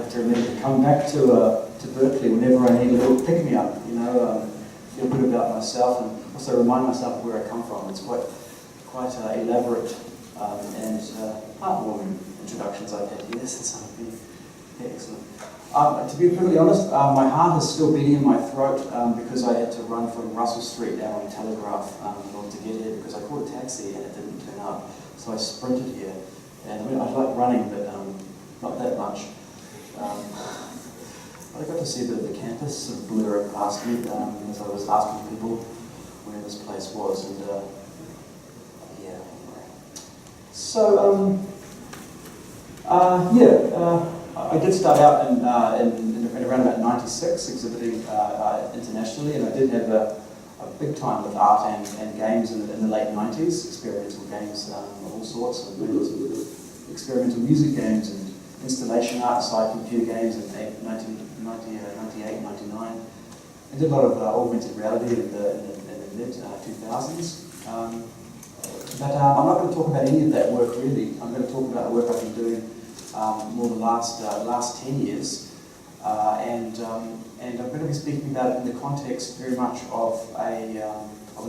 have to remember to come back to Berkeley whenever I need a little pick-me-up, you know, feel good about myself and also remind myself of where I come from. It's quite elaborate and heartwarming introductions I've had here since I've been here. Excellent. To be perfectly honest, my heart is still beating in my throat because I had to run from Russell Street down on Telegraph in order to get here because I called a taxi and it didn't turn up. So I sprinted here. And I mean, I like running, but not that much. I got to see a bit of the campus sort of blurring past me as I was asking people where this place was. And yeah, anyway. So, I did start out in around about '96 exhibiting internationally, and I did have a big time with art and games in the late '90s, experimental games of all sorts, and experimental music games and installation art side computer games in 1998, 99. I did a lot of augmented reality in the mid-2000s. But I'm not going to talk about any of that work really. I'm going to talk about the work I've been doing more the last 10 years. And I'm going to be speaking about it in the context very much of an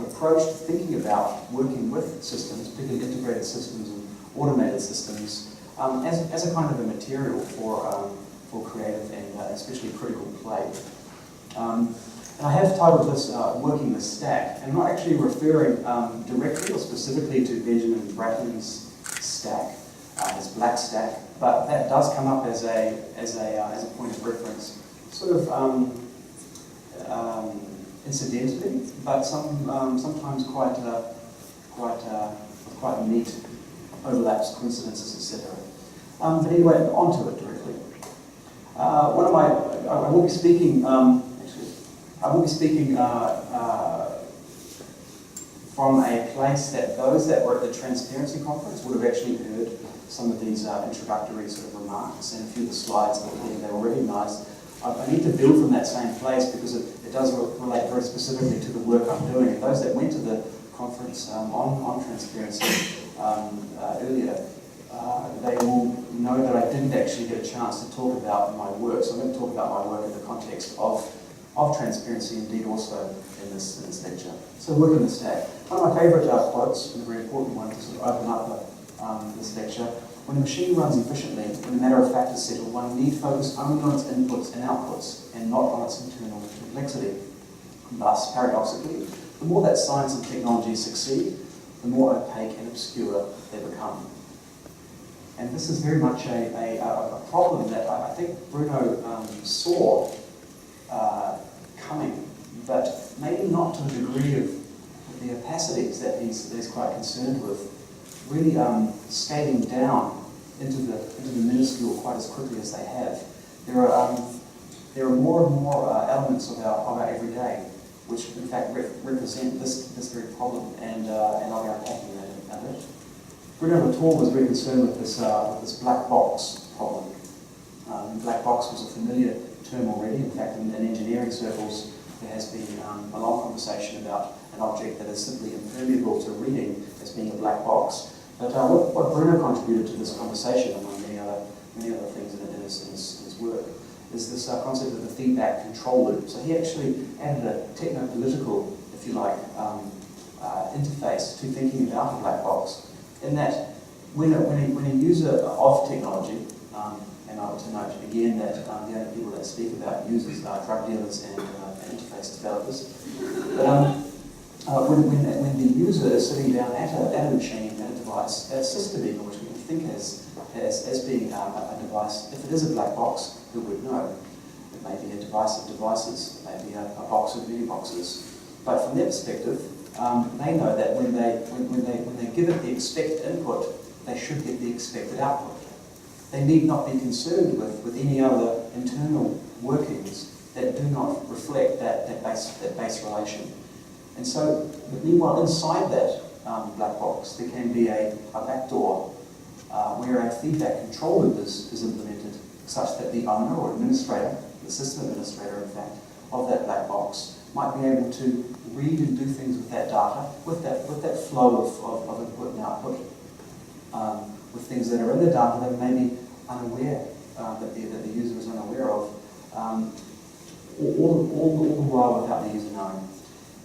approach to thinking about working with systems, particularly integrated systems and automated systems, as a kind of a material for creative and especially critical play. And I have titled this Working the Stack, and I'm not actually referring directly or specifically to Benjamin Bratton's stack, his black stack, but that does come up as a point of reference, sort of incidentally, but sometimes quite neat overlaps, coincidences, etc. But anyway, onto it directly. I will be speaking from a place that those that were at the Transparency Conference would have actually heard some of these introductory sort of remarks and a few of the slides that they will recognise. I need to build from that same place because it does relate very specifically to the work I'm doing. And those that went to the conference on transparency earlier, they will know that I didn't actually get a chance to talk about my work. So I'm going to talk about my work in the context of transparency, indeed also in this lecture. So working the stack. One of my favourite quotes, and a very important one to sort of open up this lecture: when a machine runs efficiently, when a matter of fact is settled, one need focus only on its inputs and outputs, and not on its internal complexity. Thus, paradoxically, the more that science and technology succeed, the more opaque and obscure they become. And this is very much a problem that I think Bruno saw coming, but maybe not to the degree of the opacities that he's quite concerned with, really scaling down into the minuscule quite as quickly as they have. There are more and more elements of our everyday which in fact represent this very problem, and I'll be unpacking that in a bit. Bruno Latour was very concerned with this black box problem. Black box was a familiar term already. In fact, in engineering circles, there has been a long conversation about an object that is simply impermeable to reading as being a black box. But what Bruno contributed to this conversation, among many other things in his work, is this concept of the feedback control loop. So he actually added a techno-political, if you like, interface to thinking about a black box. In that, when a user of technology, and I want to note again that the only people that speak about users are drug dealers and interface developers, but when the user is sitting down at a machine, at a device, at a system even, which we can think as being a device, if it is a black box, who would know? It may be a device of devices, it may be a box of many boxes. But from their perspective, they know that when they give it the expected input, they should get the expected output. They need not be concerned with any other internal workings that do not reflect that base relation. And so, meanwhile, inside that black box, there can be a backdoor where a feedback control loop is implemented, such that the owner or administrator, the system administrator, in fact, of that black box might be able to read and do things with that data, with that flow of input and output, with things that are in the data that may be unaware that the user is unaware of, all the while without the user knowing.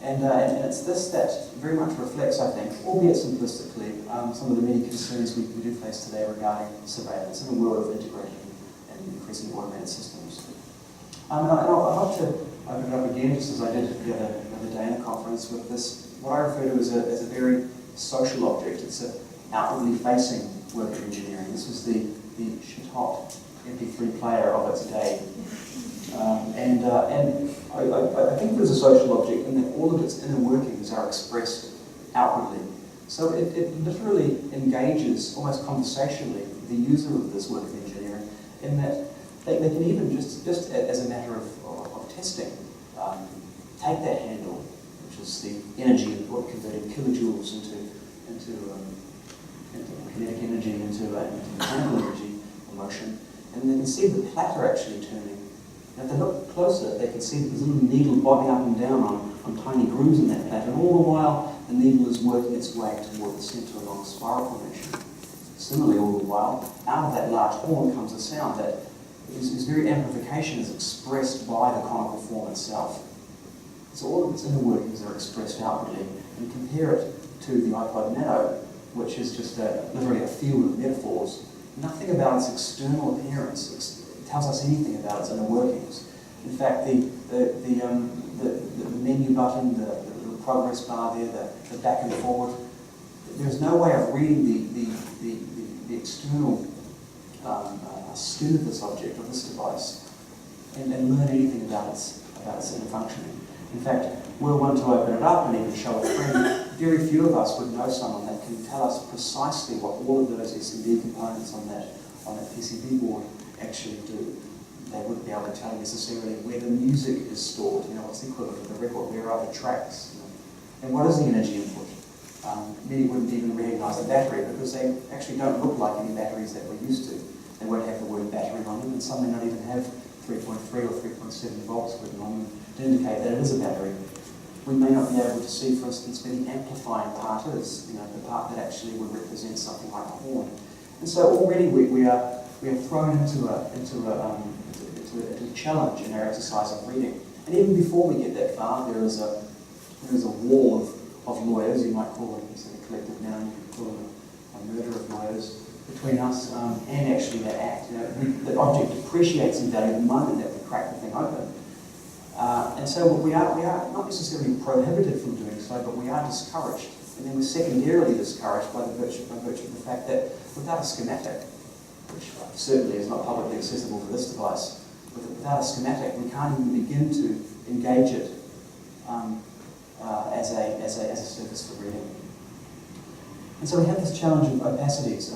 And it's this that very much reflects, I think, albeit simplistically, some of the many concerns we do face today regarding surveillance in a world of integrated and increasingly automated systems. And I'd like to open it up again, just as I did the other day in a conference, with this, what I refer to as a very social object. It's an outwardly facing work of engineering. This was the shit-hot MP3 player of its day. And I think there's a social object in that all of its inner workings are expressed outwardly. So it literally engages, almost conversationally, the user of this work of engineering, in that they can even, just as a matter of testing, take that handle, which is the energy of converting kilojoules into kinetic energy, into mechanical energy or motion, and they can see the platter actually turning. And if they look closer, they can see this little needle bobbing up and down on tiny grooves in that platter, and all the while the needle is working its way toward the center along a spiral formation. Similarly, all the while, out of that large horn comes a sound that whose very amplification is expressed by the conical form itself. So all of its inner workings are expressed outwardly, and compare it to the iPod Nano, which is just literally a field of metaphors. Nothing about its external appearance tells us anything about its inner workings. In fact, the menu button, the progress bar there, the back and forward, there's no way of reading the external skin of this object, of this device, and learn anything about its inner functioning. In fact, were one to open it up and even show a friend, very few of us would know someone that can tell us precisely what all of those SMD components on that PCB board actually do. They wouldn't be able to tell you necessarily where the music is stored, what's the equivalent of the record, where are the tracks, and what is the energy input. Many wouldn't even recognize a battery because they actually don't look like any batteries that we're used to. They won't have the word battery on them, and some may not even have 3.3 or 3.7 volts written on them to indicate that it is a battery. We may not be able to see, for instance, where the amplifying part is, the part that actually would represent something like a horn. And so already we are thrown into a challenge in our exercise of reading. And even before we get that far, there is a wall of lawyers, you might call it, instead of collective noun, you could call it a murder of lawyers, between us and actually that act. The object appreciates in value the moment that we crack the thing open. And so we are not necessarily prohibited from doing so, but we are discouraged. And then we're secondarily discouraged by virtue of the fact that without a schematic, which certainly is not publicly accessible for this device, without a schematic, we can't even begin to engage it as a surface for reading. And so we have this challenge of opacities,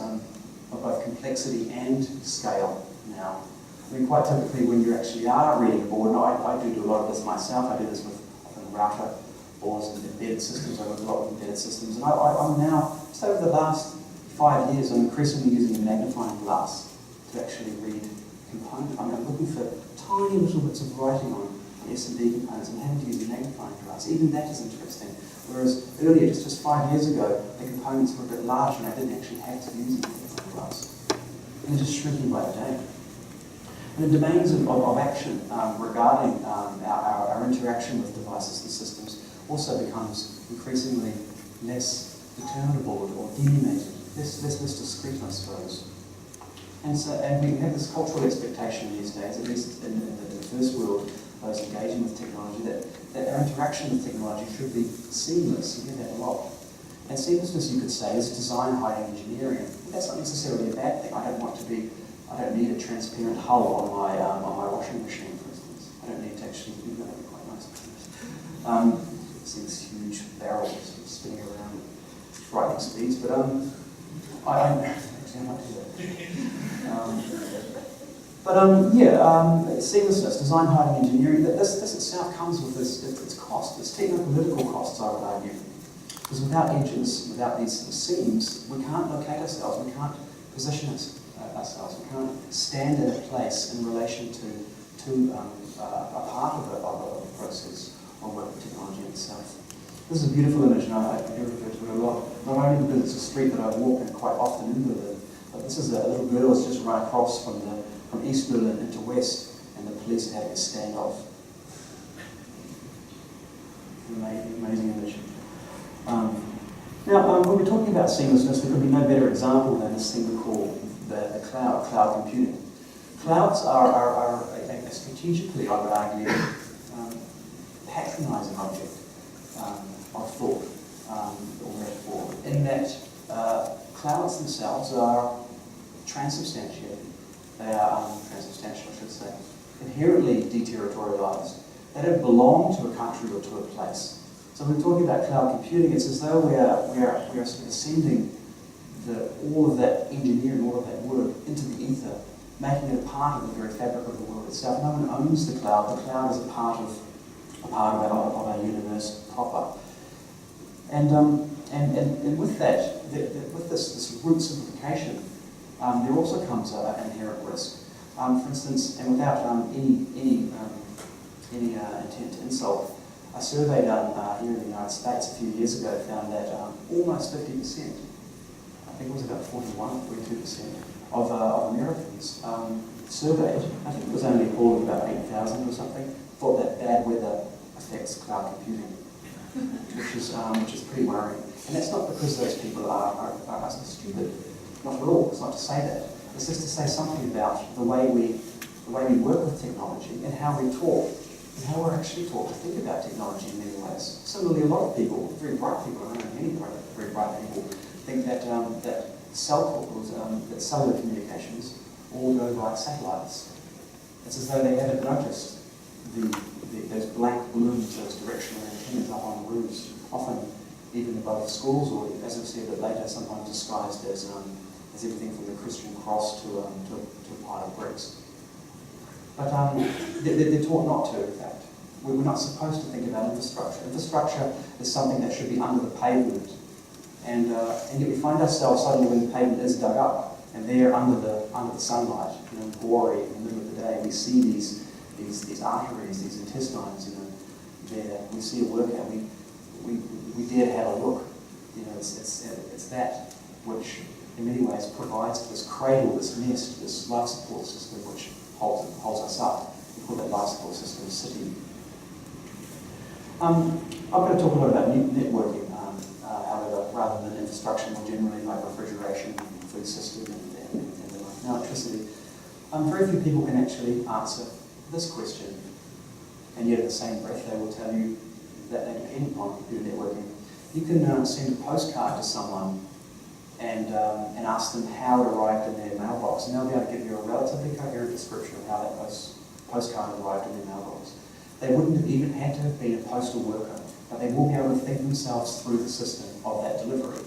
of both complexity and scale now. I mean, quite typically when you actually are reading a board, and I do a lot of this myself, I do this with often router boards and embedded systems, I work a lot with embedded systems, and I'm now, just over the last 5 years, I'm increasingly using a magnifying glass to actually read components. I'm looking for tiny little bits of writing on S&D components and having to use a magnifying glass. Even that is interesting. Whereas earlier, just 5 years ago, the components were a bit large and I didn't actually have to use a magnifying glass. And they're just shrinking by the day. And the domains of action regarding our interaction with devices and systems also becomes increasingly less determinable or delineated, less discrete, I suppose. And we have this cultural expectation these days, at least in the first world, those engaging with technology, that our interaction with technology should be seamless. You hear that a lot. And seamlessness, you could say, is design hiding engineering. That's not necessarily a bad thing. I don't need a transparent hull on my washing machine, for instance. I don't need to actually do that. That'd be quite nice. See this huge barrel sort of spinning around at frightening speeds, but I might do that. Seamlessness, design hiding engineering. This itself comes with its cost. It's techno-political costs, I would argue. Because without edges, without these seams, we can't locate ourselves. We can't position ourselves. We can't stand in a place in relation to a part of a process or work of technology itself. This is a beautiful image, and I do refer to it a lot. Not only because it's a street that I walk in quite often in Berlin, but this is a little girl that's just run across from from East Berlin into West, and the police are having a standoff. Amazing image. Now, when we're talking about seamlessness, there could be no better example than this thing we call the cloud computing. Clouds are a strategically, I would argue, patronising object of thought or metaphor, in that clouds themselves are transubstantiated. They are transubstantial, I should say, inherently deterritorialised. They don't belong to a country or to a place. So when we're talking about cloud computing, it's as though we are sort of sending all of that engineering, all of that work into the ether, making it a part of the very fabric of the world itself. No one owns the cloud. The cloud is a part of our universe proper. And with that, with this root simplification, there also comes an inherent risk. For instance, and without any intent to insult, a survey done here in the United States a few years ago found that almost 50%, I think it was about 41 or 42% of Americans surveyed, I think it was only called about 8,000 or something, thought that bad weather affects cloud computing, which is pretty worrying. And that's not because those people are stupid, not at all. It's not to say that. It's just to say something about the way we work with technology and how we talk, and how we're actually taught to think about technology in many ways. Similarly, a lot of people, very bright people, I know many very bright people, think that that cell calls, that cellular communications all go via satellites. It's as though they haven't noticed those blank balloons, those directional antennas up on the roofs, often even above the schools, or as I've said a bit later, sometimes disguised as everything from the Christian cross to a pile of bricks. But they're taught not to, in fact. We're not supposed to think about infrastructure. Infrastructure is something that should be under the pavement. And yet we find ourselves suddenly when the pavement is dug up, and there under the sunlight, gory in the middle of the day, we see these arteries, these intestines, there. We see a workout. We dare to have a look. It's that which, in many ways, provides this cradle, this nest, this life support system which holds us up. We call that life support system city. I'm going to talk a lot about networking, however, rather than infrastructure more generally, like refrigeration, food system, and electricity. Very few people can actually answer this question, and yet at the same breath they will tell you that they depend upon computer networking. You can send a postcard to someone and ask them how it arrived in their mailbox, and they'll be able to give you a relatively coherent description of how that postcard arrived in their mailbox. They wouldn't have even had to have been a postal worker, but they will be able to think themselves through the system of that delivery.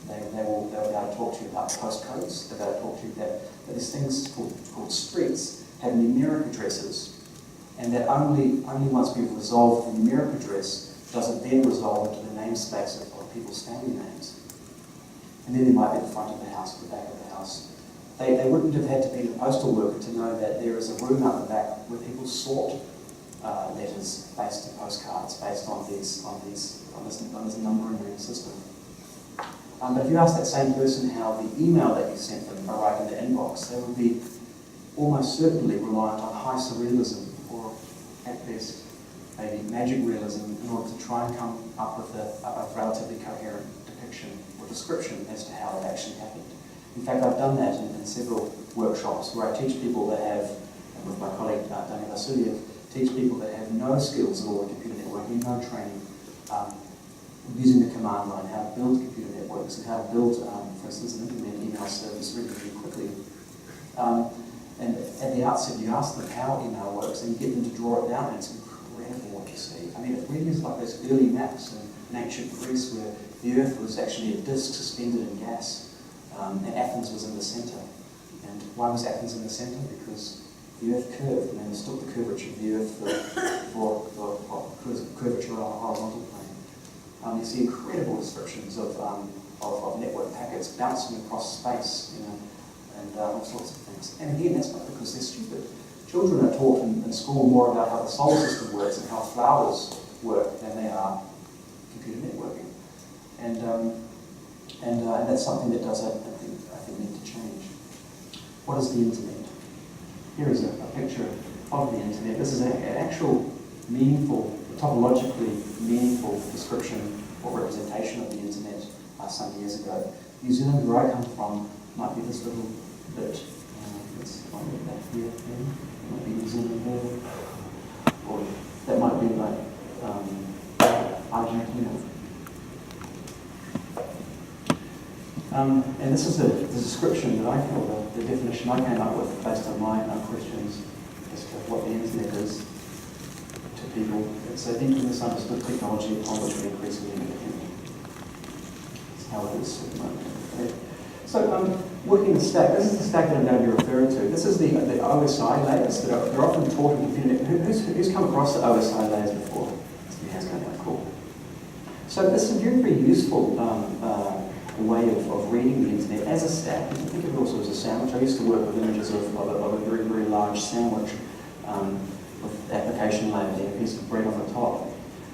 They'll be able to talk to you about postcodes. They'll be able to talk to you that these things called streets have numeric addresses, and that only once we've resolved the numeric address does it then resolve into the namespace of people's family names. And then there might be the front of the house, the back of the house. They wouldn't have had to be a postal worker to know that there is a room out the back where people sort letters based on postcards, based on this number and name system. But if you ask that same person how the email that you sent them arrived in their inbox, they would be almost certainly reliant on high surrealism, or at best maybe magic realism, in order to try and come up with a relatively coherent depiction or description as to how it actually happened. In fact, I've done that in several workshops where I teach people that have, and with my colleague Daniel Vasiliev, teach people that have no skills at all in computer networking, no training, using the command line, how to build computer networks and how to build, for instance, an internet email service really, really quickly. And at the outset, you ask them how email works, and you get them to draw it down, and it's incredible what you see. I mean, it really is like those early maps in ancient Greece where the Earth was actually a disk suspended in gas, and Athens was in the centre. And why was Athens in the centre? Because the Earth curved, and they mistook the curvature of the Earth for curvature on a horizontal plane. You see incredible descriptions of network packets bouncing across space, and all sorts of things. And again, that's not because they're stupid. Children are taught in school more about how the solar system works and how flowers work than they are computer networking. And that's something that does, I think, need to change. What is the internet? Here is a picture of the internet. This is an actual meaningful, topologically meaningful description or representation of the internet some years ago. New Zealand, where I come from, might be this little bit. It's back here, maybe. It might be New Zealand there. Or that might be like Argentina. And this is the description that I feel, the definition I came up with based on my questions as to what the internet is to people. It's a deeply misunderstood technology upon which we increasingly depend. That's how it is at the moment. Okay. So, working the stack, this is the stack that I'm going to be referring to. This is the OSI layers that are they're often taught in computer. Who's come across the OSI layers before? Somebody has going to cool. So this is a very, very useful way of reading the internet as a stack. You can think of it also as a sandwich. I used to work with images of a very, very large sandwich with application layer and a piece of bread on the top.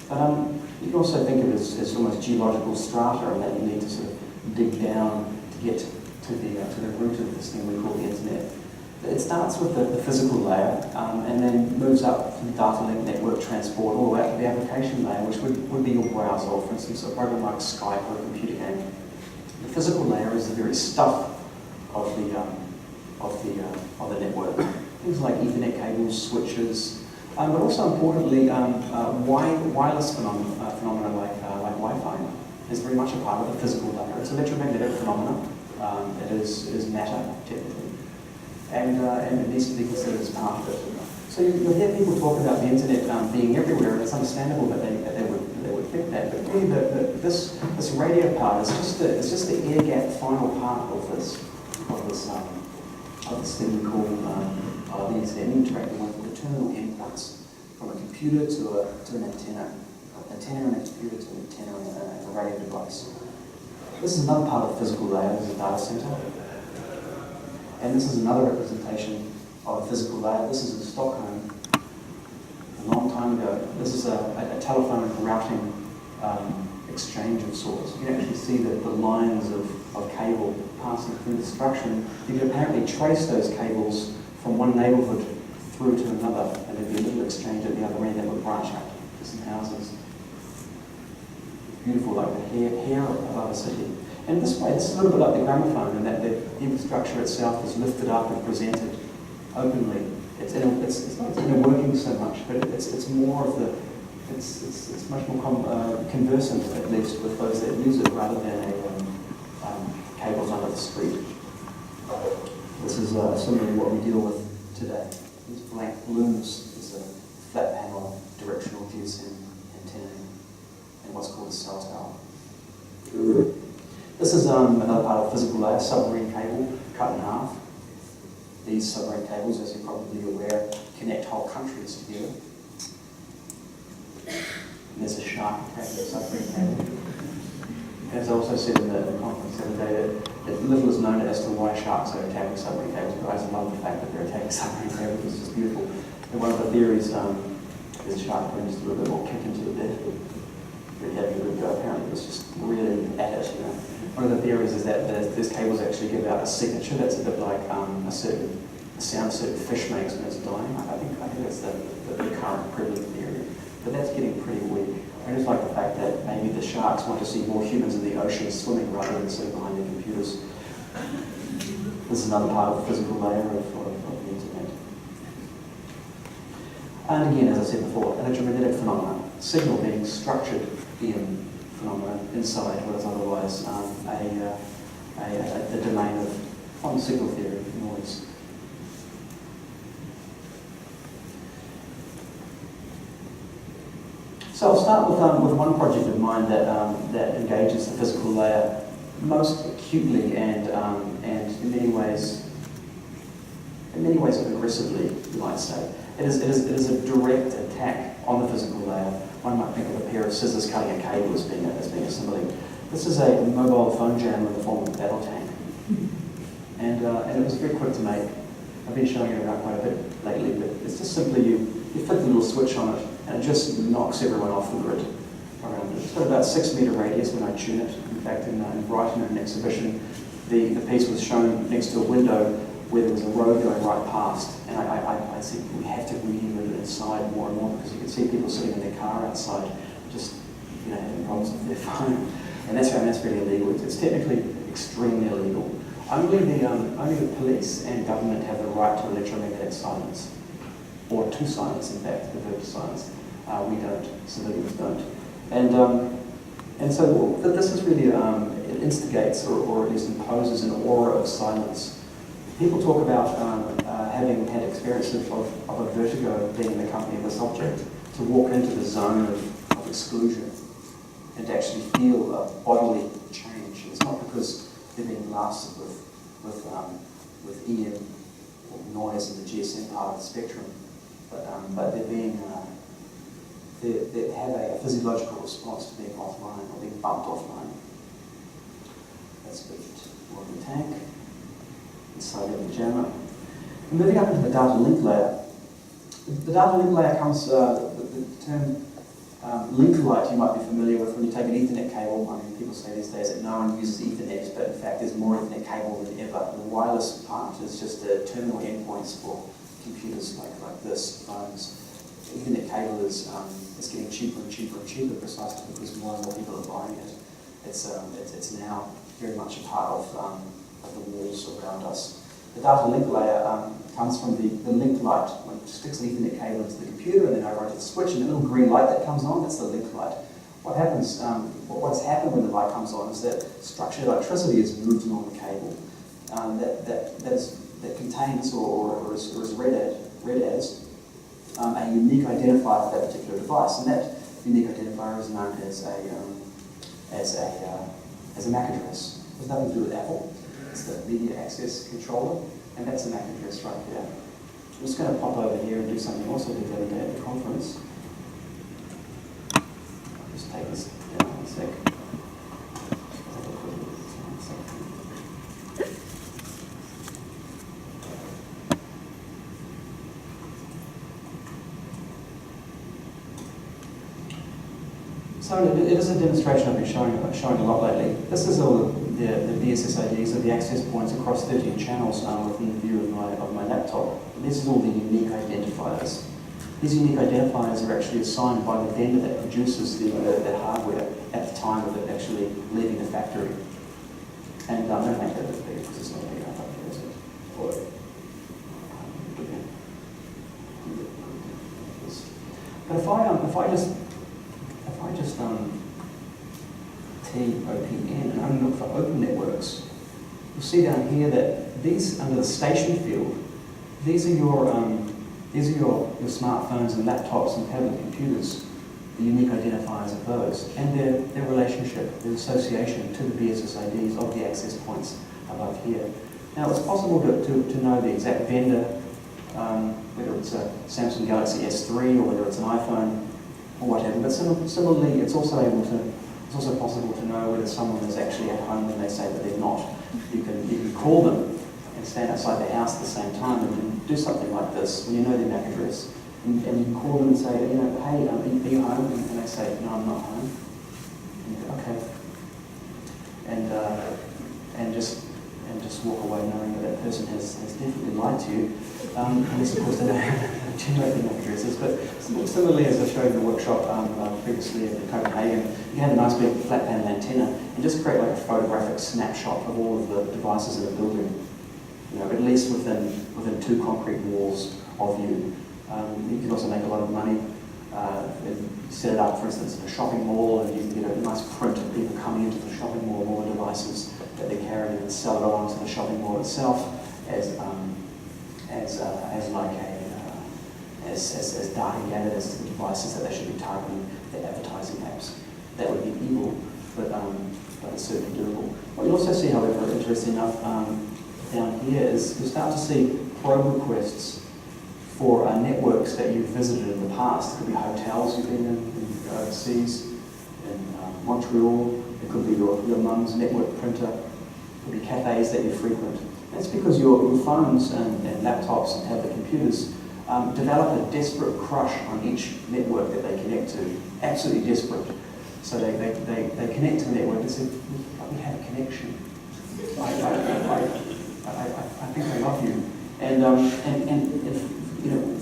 But you can also think of it as almost geological strata, and that you need to sort of dig down to get to the root of this thing we call the internet. It starts with the physical layer and then moves up to the data link network transport all the way up to the application layer, which would be your browser, or for instance, a program like Skype or a computer game. The physical layer is the very stuff of the network. Things like Ethernet cables, switches, but also importantly, wireless phenomena like Wi-Fi is very much a part of the physical layer. It's electromagnetic phenomena. It is matter, technically, and it needs to be considered as part of it. So you'll hear people talk about the internet being everywhere, and it's understandable that they would think that. But really, this radio part is just the air gap final part of this thing we call the internet, interacting with the terminal inputs from a computer to an antenna in a computer to an antenna in a radio device. This is another part of the physical layer. This is a data center. And this is another representation of a physical layer. This is in Stockholm a long time ago. This is a telephone routing exchange of sorts. You can actually see the lines of cable passing through the structure. And you can apparently trace those cables from one neighborhood through to another, and there'd be a little exchange at the other end that would branch out to some houses. Beautiful, like the hair above a city. And this way, this is a little bit like the gramophone, in that the infrastructure itself is lifted up and presented openly. It's not inner working so much, but it's more of the it's much more conversant, at least, with those that use it rather than cables under the street. This is similarly what we deal with today. These blank balloons is a flat panel directional GSM antenna and what's called a cell tower. This is another part of the physical layer, submarine cable cut in half. These submarine cables, as you're probably aware, connect whole countries together. And there's a shark attacking the submarine cable. As I also said in the conference the other day, that little is known as to why sharks are attacking submarine cables, but I just love the fact that they're attacking submarine cables. It's just beautiful. And one of the theories is the shark brings just a little bit more kick into the bed. Really having a good go. Apparently it was just really at it, you know. One of the theories is that these cables actually give out a signature that's a bit like a sound a certain fish makes when it's dying. I think that's the current prevalent theory. But that's getting pretty weak. I just like the fact that maybe the sharks want to see more humans in the ocean swimming rather than sitting behind their computers. This is another part of the physical layer of the internet. And again, as I said before, electromagnetic phenomena, signal being structured in phenomena inside what is otherwise the domain of signal theory, noise. So I'll start with one project of mine that engages the physical layer most acutely and in many ways aggressively, you might say. It is a direct attack on the physical layer. One might think of a pair of scissors cutting a cable as being a simile. This is a mobile phone jammer in the form of a battle tank, and it was very quick to make. I've been showing it around quite a bit lately, but it's just simply you flick the little switch on it, and it just knocks everyone off the grid around it. It's got about 6 meter radius when I tune it. In fact, in Brighton, at an exhibition, the piece was shown next to a window where there was a road going right past, and I said we have to really move it inside more and more, because you can see people sitting in their car outside, just having problems with their phone, and that's really illegal. It's technically extremely illegal. Only the police and government have the right to electromagnetic silence, or to silence, in fact, the verb to silence. We don't, civilians don't. And so this is really, it instigates or at least imposes an aura of silence. People talk about having had experiences of a vertigo being in the company of this object, to walk into the zone of exclusion and to actually feel a bodily change. It's not because they're being blasted with EM or noise in the GSM part of the spectrum, but they're being they have a physiological response to being offline or being bumped offline. That's a bit more of the tank. Inside of the jammer. And moving up into the data link layer. The data link layer comes, the term link light you might be familiar with when you take an Ethernet cable. I mean, people say these days that no one uses Ethernet, but in fact there's more Ethernet cable than ever. The wireless part is just the terminal endpoints for computers like this, phones. Ethernet cable is getting cheaper and cheaper and cheaper, precisely because more and more people are buying it. It's now very much a part of the walls around us. The data link layer comes from the link light. When it sticks an Ethernet cable into the computer and then over to the switch, and the little green light that comes on, that's the link light. What happens, what's happened when the light comes on is that structured electricity is moved along the cable that contains or is read as a unique identifier for that particular device, and that unique identifier is known as a MAC address. It has nothing to do with Apple. It's the media access controller, and that's a MAC address right there. I'm just going to pop over here and do something else I did the other day at the conference. I'll just take this down one sec. So it is a demonstration I've been showing a lot lately. This is all the BSSIDs, or the access points across 13 channels within the view of my laptop. And this is all the unique identifiers. These unique identifiers are actually assigned by the vendor that produces the hardware at the time of it actually leaving the factory. And I'm going to make that a bit bigger because it's not big enough up here, is it? Or, but if I just TOPN and only look for open networks, you'll see down here that these, under the station field, these are your smartphones and laptops and tablet computers, the unique identifiers of those, and their relationship, their association to the BSSIDs of the access points above here. Now it's possible to know the exact vendor, whether it's a Samsung Galaxy S3 or whether it's an iPhone or whatever, but similarly it's also possible to know whether someone is actually at home when they say that they're not. You can call them and stand outside their house at the same time and do something like this when you know their MAC address. And you can call them and say, hey, are you home? And they say, no, I'm not home. And you go, okay. And just walk away knowing that person has definitely lied to you. Unless, of course, they don't generate the MAC addresses. But similarly, as I showed in the workshop previously in Copenhagen, you have a nice big flat panel antenna and just create like a photographic snapshot of all of the devices in the building. At least within 2 concrete walls of you. You can also make a lot of money. Set it up, for instance, in a shopping mall, and you can get a nice print of people coming into the shopping mall, all the devices that they're carrying, and sell it on to the shopping mall itself as data gathered as to the devices that they should be targeting their advertising apps. That would be evil, but it's certainly doable. What you also see, however, interesting enough, down here is you start to see probe requests for networks that you've visited in the past. It could be hotels you've been in overseas, in Montreal. It could be your mum's network printer. It could be cafes that you frequent. That's because your phones and laptops and tablet computers develop a desperate crush on each network that they connect to. Absolutely desperate. So they connect to the network and say, we have a connection. I think I love you. And if,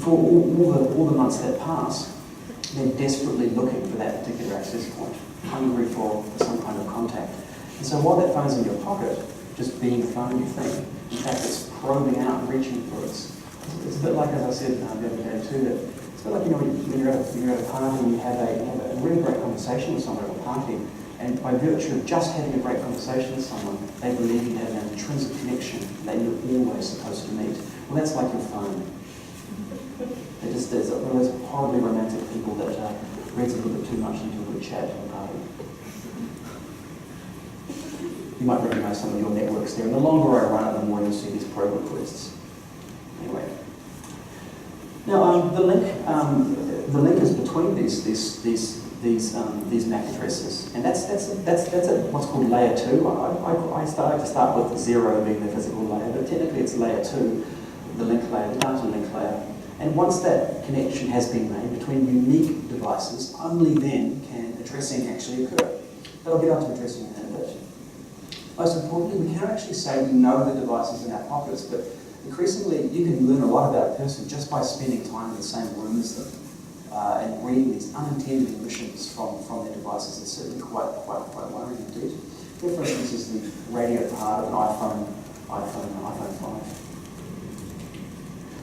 for all the months that pass, they're desperately looking for that particular access point, hungry for some kind of contact. And so while that phone's in your pocket, just being the phone, you think, in fact, it's probing out and reaching for us. It's a bit like, as I said the other day too, that it's a bit like, when you're at a party and you have a really great conversation with someone at a party, and by virtue of just having a great conversation with someone, they believe you have an intrinsic connection that you're always supposed to meet. Well, that's like your phone. There's one of those horribly romantic people that reads a little bit too much into a good chat at a party. You might recognize some of your networks there, and the longer I run it, the more you'll see these probe requests. Anyway. Now, the link is between these MAC addresses, and that's what's called layer 2. I started to start with 0 being the physical layer, but technically it's layer 2, the link layer, the data link layer. And once that connection has been made between unique devices, only then can addressing actually occur. But I'll get on to addressing in a bit. Most importantly, we can actually say we know the devices in our pockets, but increasingly you can learn a lot about a person just by spending time in the same room as them and reading these unintended emissions from their devices. It's certainly quite worrying indeed. Here, for instance, is the radio part of an iPhone 5.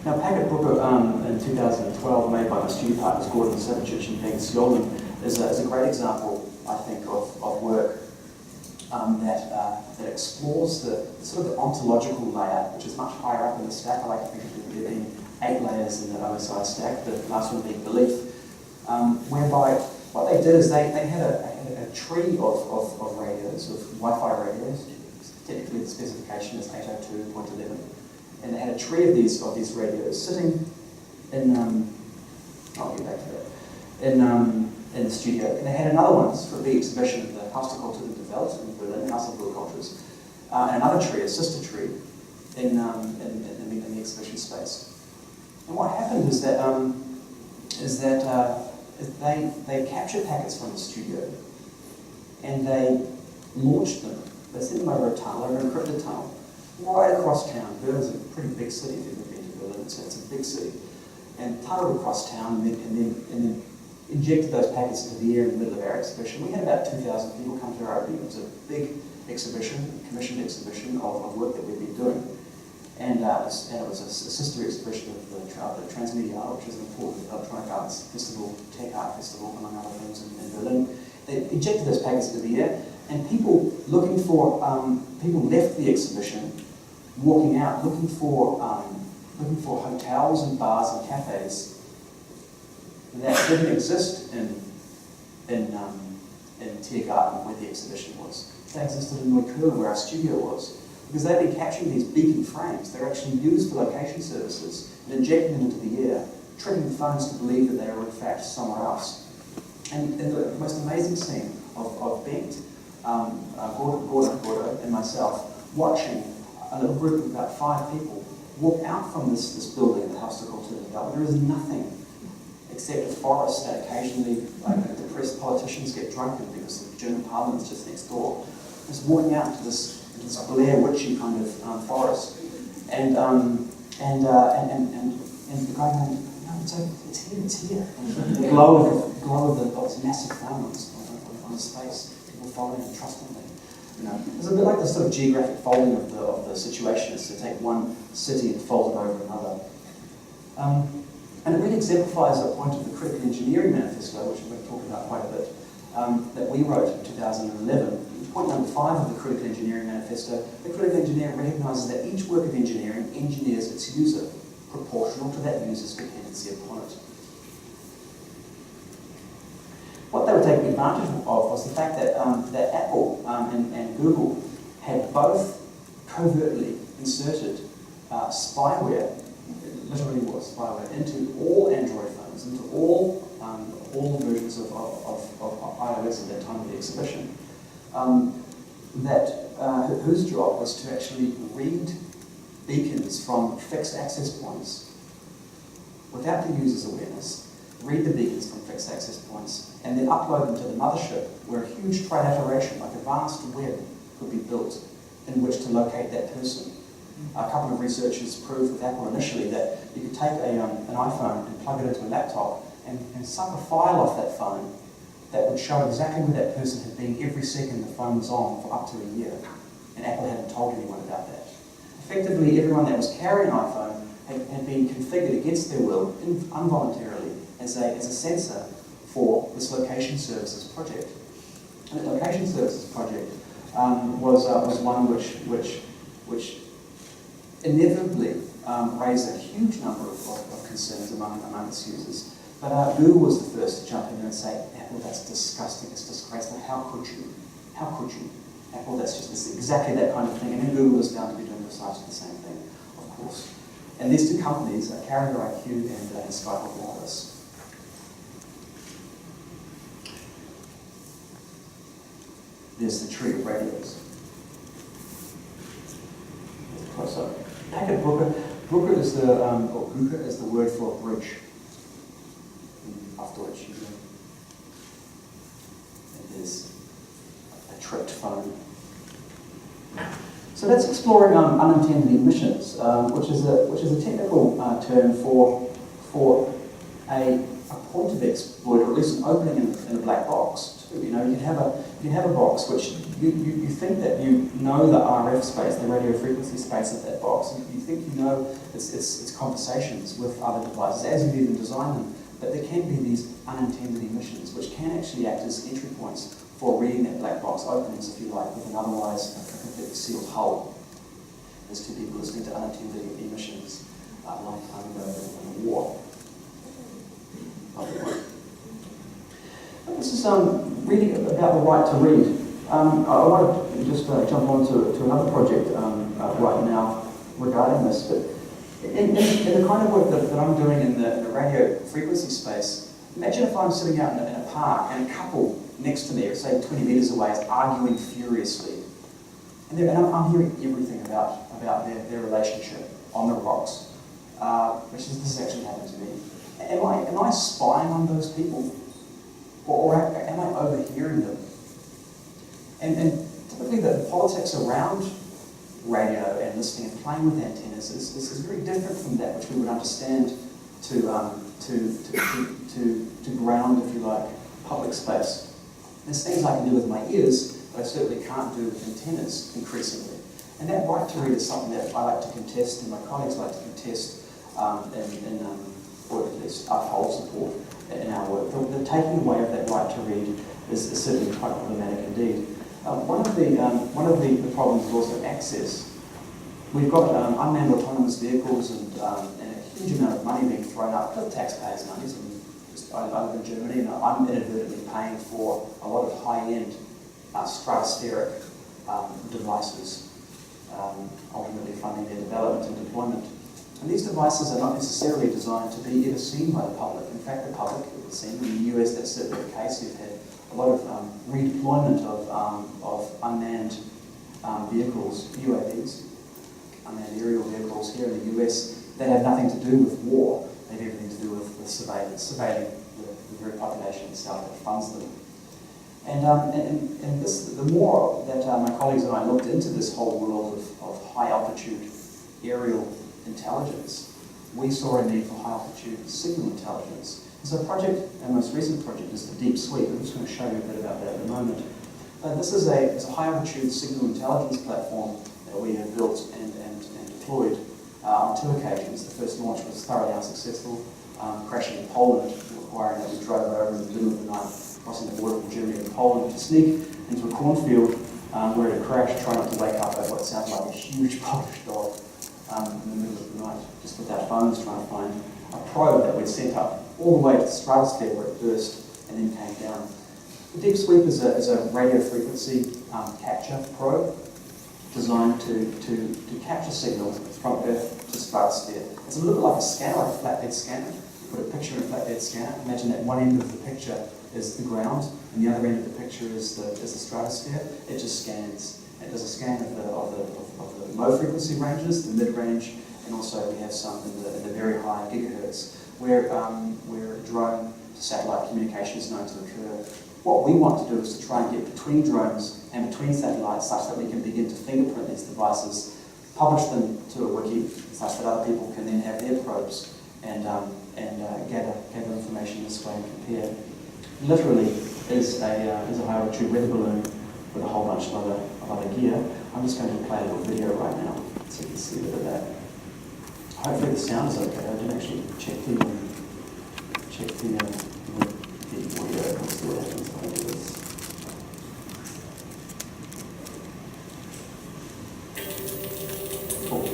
Now, Packet Booker in 2012, made by my studio partners Gordon Savicic and Megan Julian, is a great example, I think, of work that explores the sort of the ontological layer, which is much higher up in the stack. I like to think of there being 8 layers in the OSI stack, the last one being belief, whereby what they did is they had a tree of radios, of Wi-Fi radios. Technically the specification is 802.11. And they had a tree of these radios sitting in, I'll get back to that, in the studio. And they had another one for the exhibition of the Hauskultur developed in Berlin, House of Cultures, and another tree, a sister tree, in the exhibition space. And what happened is that they captured packets from the studio and they launched them. They sent them over a tunnel, over an encrypted tunnel, right across town. Berlin's a pretty big city if you've ever been to Berlin, so it's a big city. And tunneled across town and then injected those packets into the air in the middle of our exhibition. We had about 2,000 people come to our opening. It was a big exhibition, commissioned exhibition of work that we've been doing. And it was a sister exhibition of the Transmedia, which is an important electronic arts festival, tech art festival, among other things in Berlin. They injected those packets into the air, and people looking for, people left the exhibition, walking out, looking for hotels and bars and cafes that didn't exist in Tiergarten, where the exhibition was. They existed in Neukölln, where our studio was. Because they've been capturing these beacon frames. They're actually used for location services and injecting them into the air, tricking the phones to believe that they are in fact somewhere else. And the most amazing scene of Bengt, Gordon and myself watching a little group of about 5 people walk out from this building, the Hauskultur development. There is nothing except a forest that occasionally depressed politicians get drunk in because the German parliament is just next door. Just walking out into this Blair Witchy kind of forest, and the guy going, no, it's here. And the glow of those massive phones on his face, people following him trustingly. It's a bit like the sort of geographic folding of the situation is to take one city and fold it over another. And it really exemplifies a point of the Critical Engineering Manifesto, which we've talked about quite a bit, that we wrote in 2011. Point number 5 of the Critical Engineering Manifesto, the critical engineer recognises that each work of engineering engineers its user, proportional to that user's dependency upon it. What they were taking advantage of was the fact that Apple and Google had both covertly inserted spyware, literally was spyware, into all Android phones, into all versions of iOS at that time of the exhibition. Whose job was to actually read beacons from fixed access points without the user's awareness, read the beacons from fixed access points, and then upload them to the mothership where a huge trilateration, like a vast web, could be built in which to locate that person. A couple of researchers proved with Apple initially that you could take an iPhone and plug it into a laptop and suck a file off that phone that would show exactly where that person had been every second the phone was on for up to a year. And Apple hadn't told anyone about that. Effectively, everyone that was carrying an iPhone had been configured against their will, involuntarily, as a sensor for this location services project. And the location services project was one which inevitably raised a huge number of concerns among its users. But Google was the first to jump in and say, Apple, that's disgusting, it's disgraceful, how could you? How could you? Apple, that's exactly that kind of thing. And then Google is bound to be doing precisely the same thing, of course. And these two companies are Carrier IQ and Skyhawk Wireless. There's the tree of radios. There's a close-up. Packet Brooker. Brooker is the word for a bridge. Auf Deutsch. It is a tripped phone. So that's exploring unintended emissions, which is a technical term for a point of exploit, or at least an opening in a black box. You know, you can have a box which you think that you know the RF space, the radio frequency space of that box. You think you know its conversations with other devices as you've even designed them. But there can be these unintended emissions, which can actually act as entry points for reading that black box openings, if you like, with an otherwise completely sealed hull. There's two people listening to unintended emissions a long time ago in the war. This is really about the right to read. I want to just jump on to another project right now regarding this, but in the kind of work that I'm doing in the radio frequency space, imagine if I'm sitting out in a park and a couple next to me, say 20 metres away, is arguing furiously. And I'm hearing everything about their relationship on the rocks, which this has actually happened to me. Am I spying on those people? Or am I overhearing them? And typically the politics around radio and listening and playing with antennas is very different from that which we would understand to ground, if you like, public space. There's things I can do with my ears, but I certainly can't do with antennas increasingly. And that right to read is something that I like to contest, and my colleagues like to contest, or at least uphold support in our work. The taking away of that right to read is certainly quite problematic indeed. One of the problems is also access. We've got unmanned autonomous vehicles and a huge amount of money being thrown up, the taxpayers' money. I live in Germany and I'm inadvertently paying for a lot of high-end stratospheric devices, ultimately funding their development and deployment. And these devices are not necessarily designed to be ever seen by the public. In fact, the public, it would seem, in the US that's certainly the case. You've had a lot of redeployment of unmanned vehicles, UAVs, unmanned aerial vehicles here in the US that have nothing to do with war. They have everything to do with surveillance, surveilling the very population itself that funds them. And this, the more that my colleagues and I looked into this whole world of high altitude aerial intelligence, we saw a need for high altitude signal intelligence. So a project, our most recent project, is the Deep Sweep. I'm just going to show you a bit about that in a moment. This is a high altitude signal intelligence platform that we have built and deployed on 2 occasions. The first launch was thoroughly unsuccessful, crashing in Poland, requiring that we drove over in the middle of the night, crossing the border from Germany and Poland to sneak into a cornfield where it crashed, trying not to wake up at what sounded like a huge Polish dog in the middle of the night, just with our phones trying to find a probe that we'd sent up all the way to the stratosphere where it burst and then came down. The Deep Sweep is a radio frequency capture probe designed to capture signal from Earth to stratosphere. It's a little bit like a scanner, like a flatbed scanner. You put a picture in a flatbed scanner. Imagine that one end of the picture is the ground, and the other end of the picture is the stratosphere. It just scans. It does a scan of the low frequency ranges, the mid-range, and also we have some in the very high gigahertz, where drone to satellite communication is known to occur. What we want to do is to try and get between drones and between satellites such that we can begin to fingerprint these devices publish them to a wiki such that other people can then have their probes and gather information this way and compare. Literally is a high altitude weather balloon with a whole bunch of other gear. I'm just going to play a little video right now so you can see a bit of that. Hopefully the sound is okay. I didn't actually check the audio. Let's see what happens when I do this. Cool.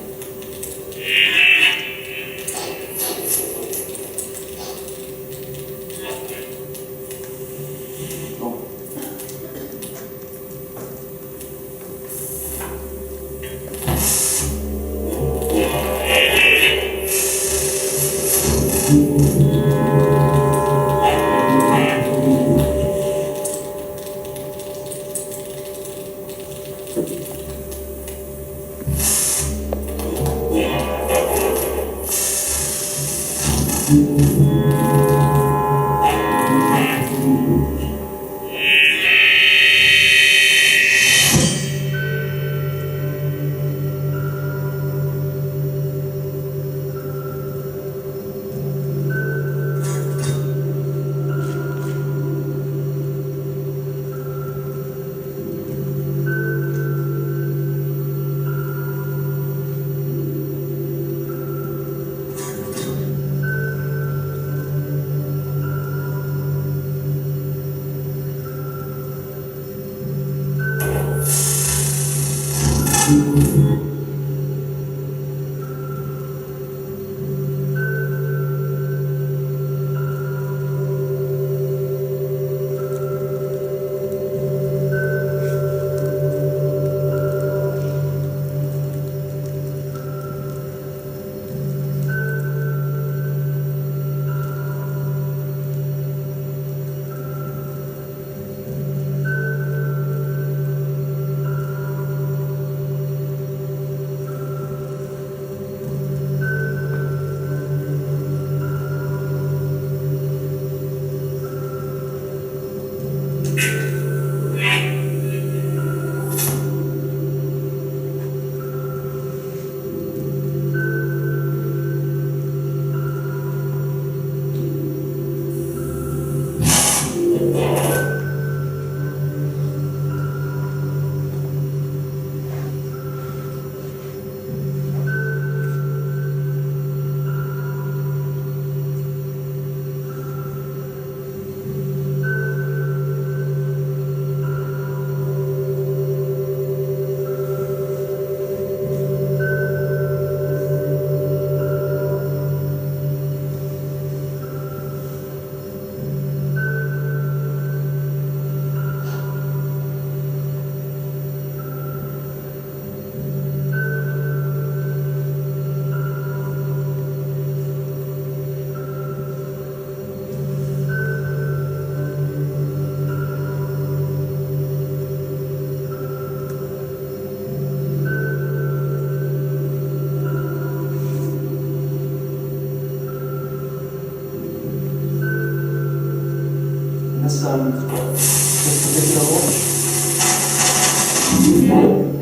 This particular launch,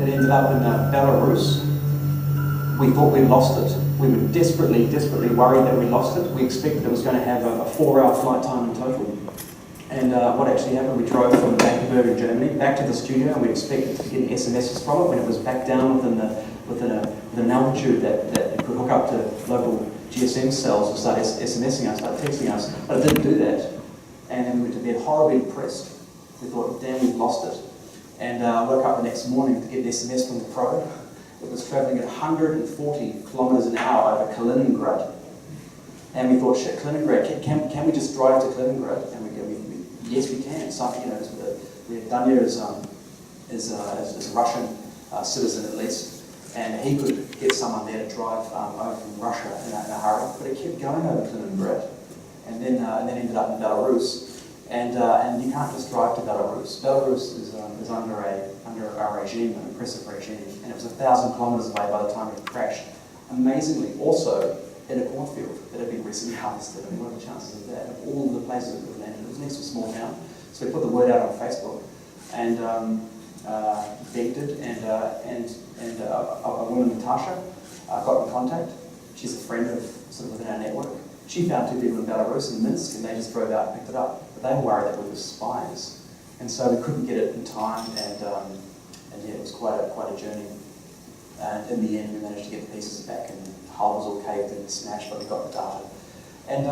it ended up in Belarus. We thought we'd lost it. We were desperately worried that we lost it. We expected it was going to have a 4-hour flight time in total. And what actually happened, we drove from Magdeburg in Germany back to the studio, and we expected to get SMSs from it when it was back down within an altitude that it could hook up to local GSM cells and start SMSing us, start texting us, but it didn't do that. And then we went to bed horribly depressed. We thought, damn, we've lost it. And I woke up the next morning to get an SMS from the probe. It was traveling at 140 kilometers an hour over Kaliningrad. And we thought, shit, Kaliningrad, can we just drive to Kaliningrad? And we go, yes, we can. So, Danya is a Russian citizen at least, and he could get someone there to drive over from Russia in a hurry. But it kept going over Kaliningrad, and then ended up in Belarus. And you can't just drive to Belarus. Belarus is under a regime, an oppressive regime, and it was 1,000 kilometers away by the time it crashed. Amazingly, also in a cornfield that had been recently harvested. And what are the chances of that? Of all the places it could have landed, it was next to a small town. So we put the word out on Facebook, and begged it, and a woman, Natasha, got in contact. She's a friend of sort of within our network. She found two people in Belarus and Minsk, and they just drove out and picked it up. But they were worried that we were spies, and so we couldn't get it in time. And yeah, it was quite a journey. And in the end, we managed to get the pieces back, and the hull was all caved and smashed, but we got the data. And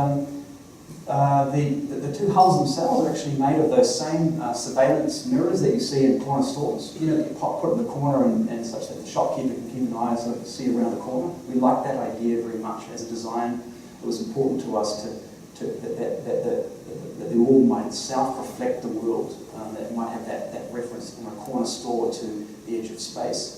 the two hulls themselves are actually made of those same surveillance mirrors that you see in corner stores. You know, that you put in the corner and such that the shopkeeper can keep an eye so to see around the corner. We like that idea very much as a design. It was important to us that the orb might itself reflect the world, that it might have that reference from a corner store to the edge of space.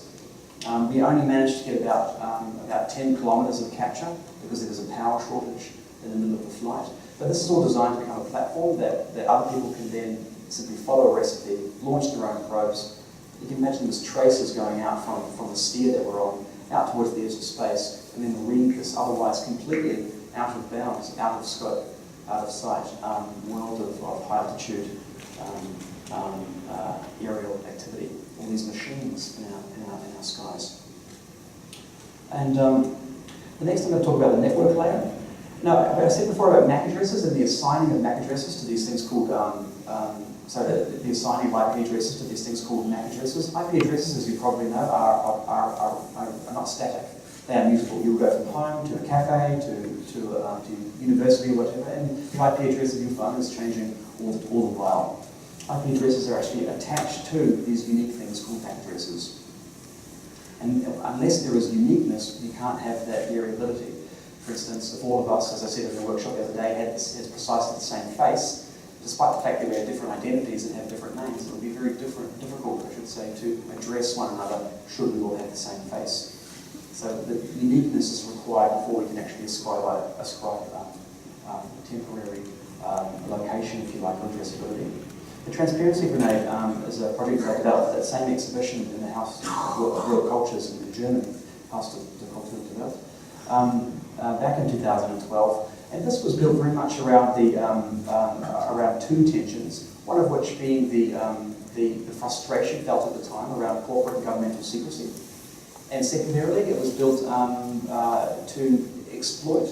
We only managed to get about 10 kilometres of capture because there was a power shortage in the middle of the flight. But this is all designed to become a platform that other people can then simply follow a recipe, launch their own probes. You can imagine there's traces going out from the sphere that we're on, out towards the edge of space, and then marine this otherwise completely out of bounds, out of scope, out of sight, world of high altitude aerial activity, all these machines in our skies. And the next I'm going to talk about the network layer. Now, I said before about MAC addresses and the assigning of MAC addresses to these things called, the assigning of IP addresses to these things called MAC addresses. IP addresses, as you probably know, are not static. They are mutable. You'll go from home to a cafe to university or whatever, and the IP address of your phone is changing all the while. IP addresses are actually attached to these unique things called MAC addresses. And unless there is uniqueness, you can't have that variability. For instance, if all of us, as I said in the workshop the other day, had precisely the same face, despite the fact that we have different identities and have different names, it would be very difficult, I should say, to address one another should we all have the same face. So the uniqueness is required before we can actually ascribe temporary location, if you like, or addressability. The Transparency Grenade is a project that I developed at that same exhibition in the House of World Cultures in Germany, House de Culture de Welt. Back in 2012, and this was built very much around around two tensions. One of which being the frustration felt at the time around corporate and governmental secrecy, and secondarily, it was built to exploit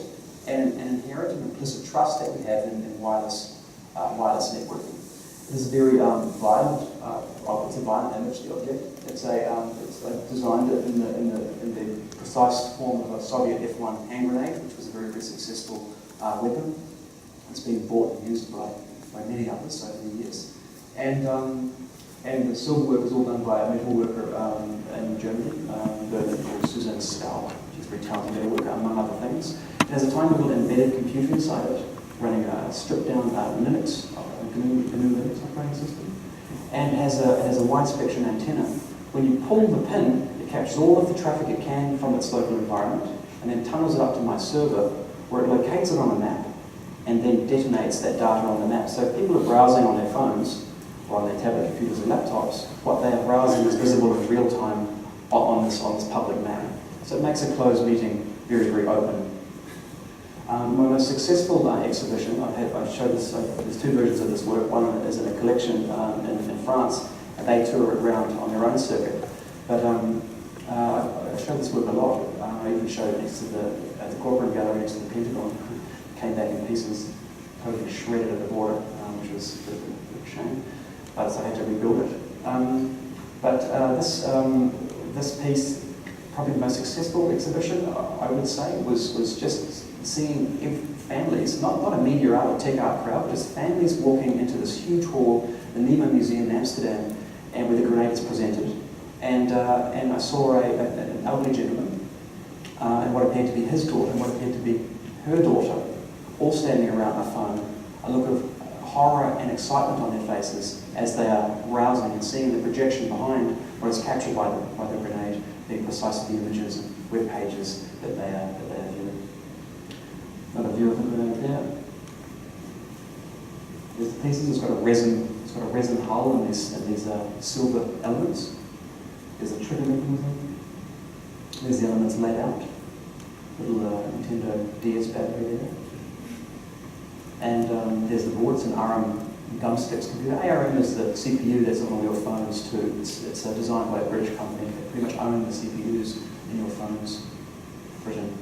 an inherent and implicit trust that we have in wireless networking. It is a very violent. It's a violent image. The object. It's designed in the precise form of a Soviet F-1 hand grenade, which was a very, very successful weapon. It's been bought and used by many others over the years. And the silver work is all done by a metal worker in Germany, called Susan Stahl. She's a very talented metal worker, among other things. It has a tiny little embedded computer inside it, running a stripped-down Linux, GNU Linux operating system, and has a wide-spectrum antenna. When you pull the pin, it captures all of the traffic it can from its local environment, and then tunnels it up to my server, where it locates it on a map, and then detonates that data on the map. So if people are browsing on their phones, or on their tablet computers and laptops, what they are browsing is visible in real time on this public map. So it makes a closed meeting very, very open. My most successful exhibition, I've showed this, there's two versions of this work. One is in a collection in France, and they tour it around on their own circuit. But I showed this work a lot. I even showed it next to the corporate gallery next to the Pentagon. Came back in pieces, totally shredded at the border, which was a shame. But so I had to rebuild it. This piece, probably the most successful exhibition, I would say, was just seeing families, not a media art or tech art crowd, just families walking into this huge hall, the Nemo Museum in Amsterdam, and where the grenade is presented. And I saw an elderly gentleman and what appeared to be his daughter and what appeared to be her daughter, all standing around a phone, a look of horror and excitement on their faces as they are browsing and seeing the projection behind what is captured by the grenade, being precisely the images and web pages that they are viewing. Another view of the grenade there. There's the pieces. It's got a resin hull and these silver elements. There's a trigger mechanism. There's the elements laid out. Little Nintendo DS battery there. And there's the board. It's an Gumsticks computer. ARM is the CPU that's on all your phones too. It's designed by a British company. They pretty much own the CPUs in your phones. Britain.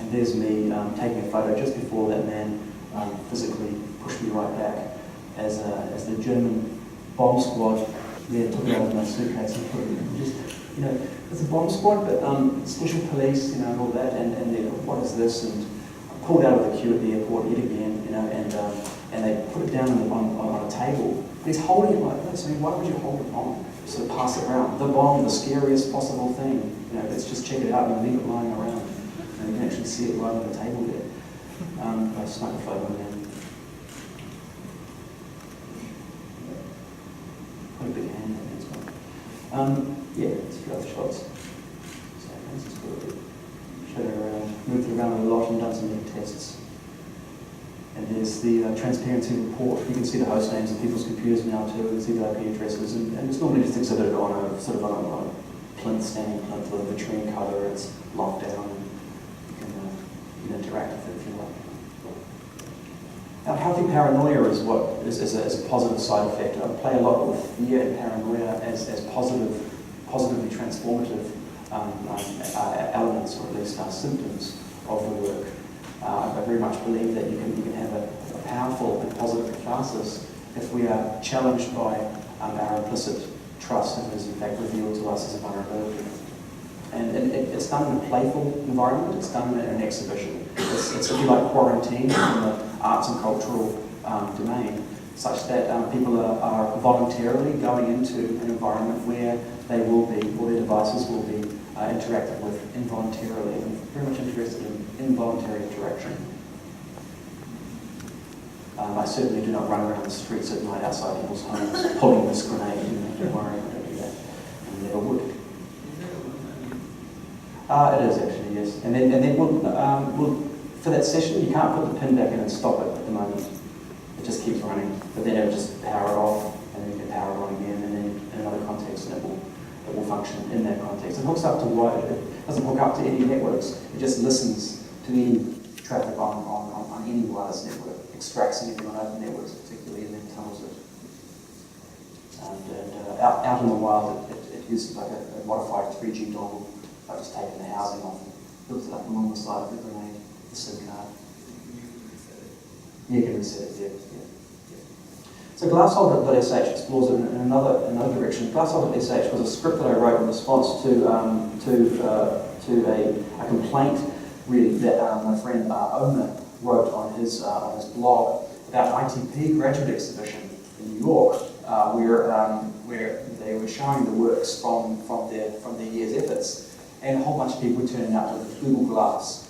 And there's me taking a photo just before that man physically pushed me right back as the German bomb squad took it out of my suitcase and put it just, it's a bomb squad, but special police, and all that, and they, what is this? And I pulled out of the queue at the airport yet again, and they put it down on a table. And he's holding it like this. I mean, why would you hold a bomb? Sort of pass it around. The bomb, the scariest possible thing. Let's just check it out and leave it lying around. And you can actually see it right on the table there. I snuck a photo in there. Quite a big hand in there as well. Yeah, it's a few other shots. So let's just go a bit. Showed her around, moved it around a lot and done some neat tests. And there's the transparency report. You can see the host names of people's computers now too. You can see the IP addresses, and it's normally just exhibited on a plinth, standing plinth with a vitrine cover. It's locked down, and you can interact with it if you like. Now, healthy paranoia is a positive side effect. I play a lot with fear and paranoia as positively transformative elements, or at least symptoms of the work. I very much believe that you can have a powerful and positive catharsis if we are challenged by our implicit trust that is in fact revealed to us as a vulnerability. And it's done in a playful environment, it's done in an exhibition. It's if you like, quarantined in the arts and cultural domain, such that people are voluntarily going into an environment where they will be, or their devices will be interacted with involuntarily. I'm very much interested in involuntary interaction. I certainly do not run around the streets at night outside people's homes pulling this grenade. Don't worry, I don't do that. I never would. It is actually, yes. And then we'll, for that session, you can't put the pin back in and stop it at the moment. It just keeps running. But then it'll just power it off, and then you can power it on again, and then in another context, and it will function in that context. It hooks up to what? It doesn't hook up to any networks. It just listens to any traffic on any wireless network, extracts anything on open networks particularly, and then tunnels it. And out in the wild, it uses like a modified 3G dongle. I've just taken the housing off and built it up along the side of the grenade, the SIM card. You can reset it, yeah. So glassholder.sh explores it in another direction. Glassholder.sh was a script that I wrote in response to a complaint, really, that my friend Omer wrote on his blog about ITP graduate exhibition in New York, where they were showing the works from their year's efforts, and a whole bunch of people turning up with Google Glass,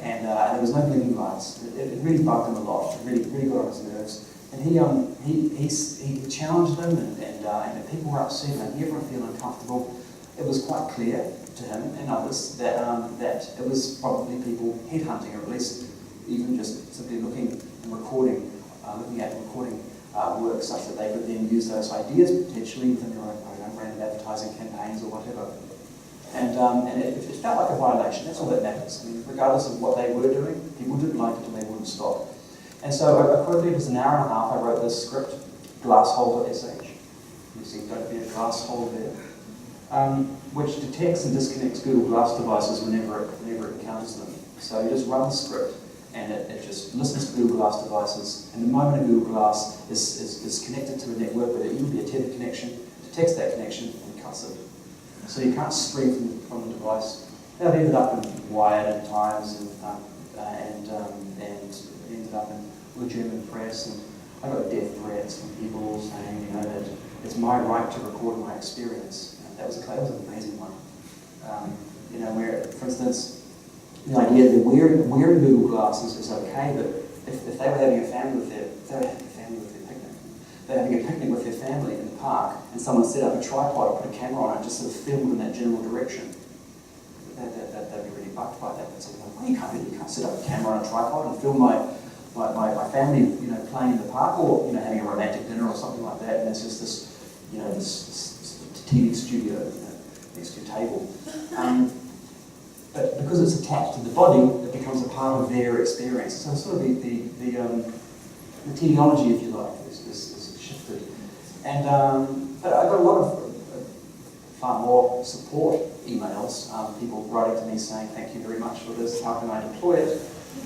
and there was no blinking lights. It really bugged him a lot. It really got on his nerves. And he challenged them, and people were upset, and everyone feeling uncomfortable. It was quite clear to him and others that it was probably people headhunting, or at least even just simply looking at recording work such that they could then use those ideas potentially within their own random advertising campaigns or whatever. And it felt like a violation. That's all that matters. I mean, regardless of what they were doing, people didn't like it and they wouldn't stop. And so quickly, it was an hour and a half, I wrote this script, glassholder.sh. You see, don't be a glass holder there, which detects and disconnects Google Glass devices whenever it encounters them. So you just run the script, and it just listens to Google Glass devices, and the moment a Google Glass is connected to a network, whether it even be a tethered connection, detects that connection and cuts it. So you can't stream from the device. They've ended up in Wired and Times and ended up in the German press, and I got death threats from people saying, that it's my right to record my experience. And that was an amazing one. Where, for instance, the idea that wearing Google glasses is okay, but if they were having a family with their picnic, they're having a picnic with their family in the park, and someone set up a tripod or put a camera on it and just sort of filmed in that general direction, they'd be really bucked by that. They'd say, well, you can't set up a camera on a tripod and film my family, playing in the park, or having a romantic dinner or something like that, and there's just this TV studio next to your table. But because it's attached to the body, it becomes a part of their experience. So sort of the teleology, if you like, is shifted. And but I got a lot of far more support emails, people writing to me saying, thank you very much for this, how can I deploy it?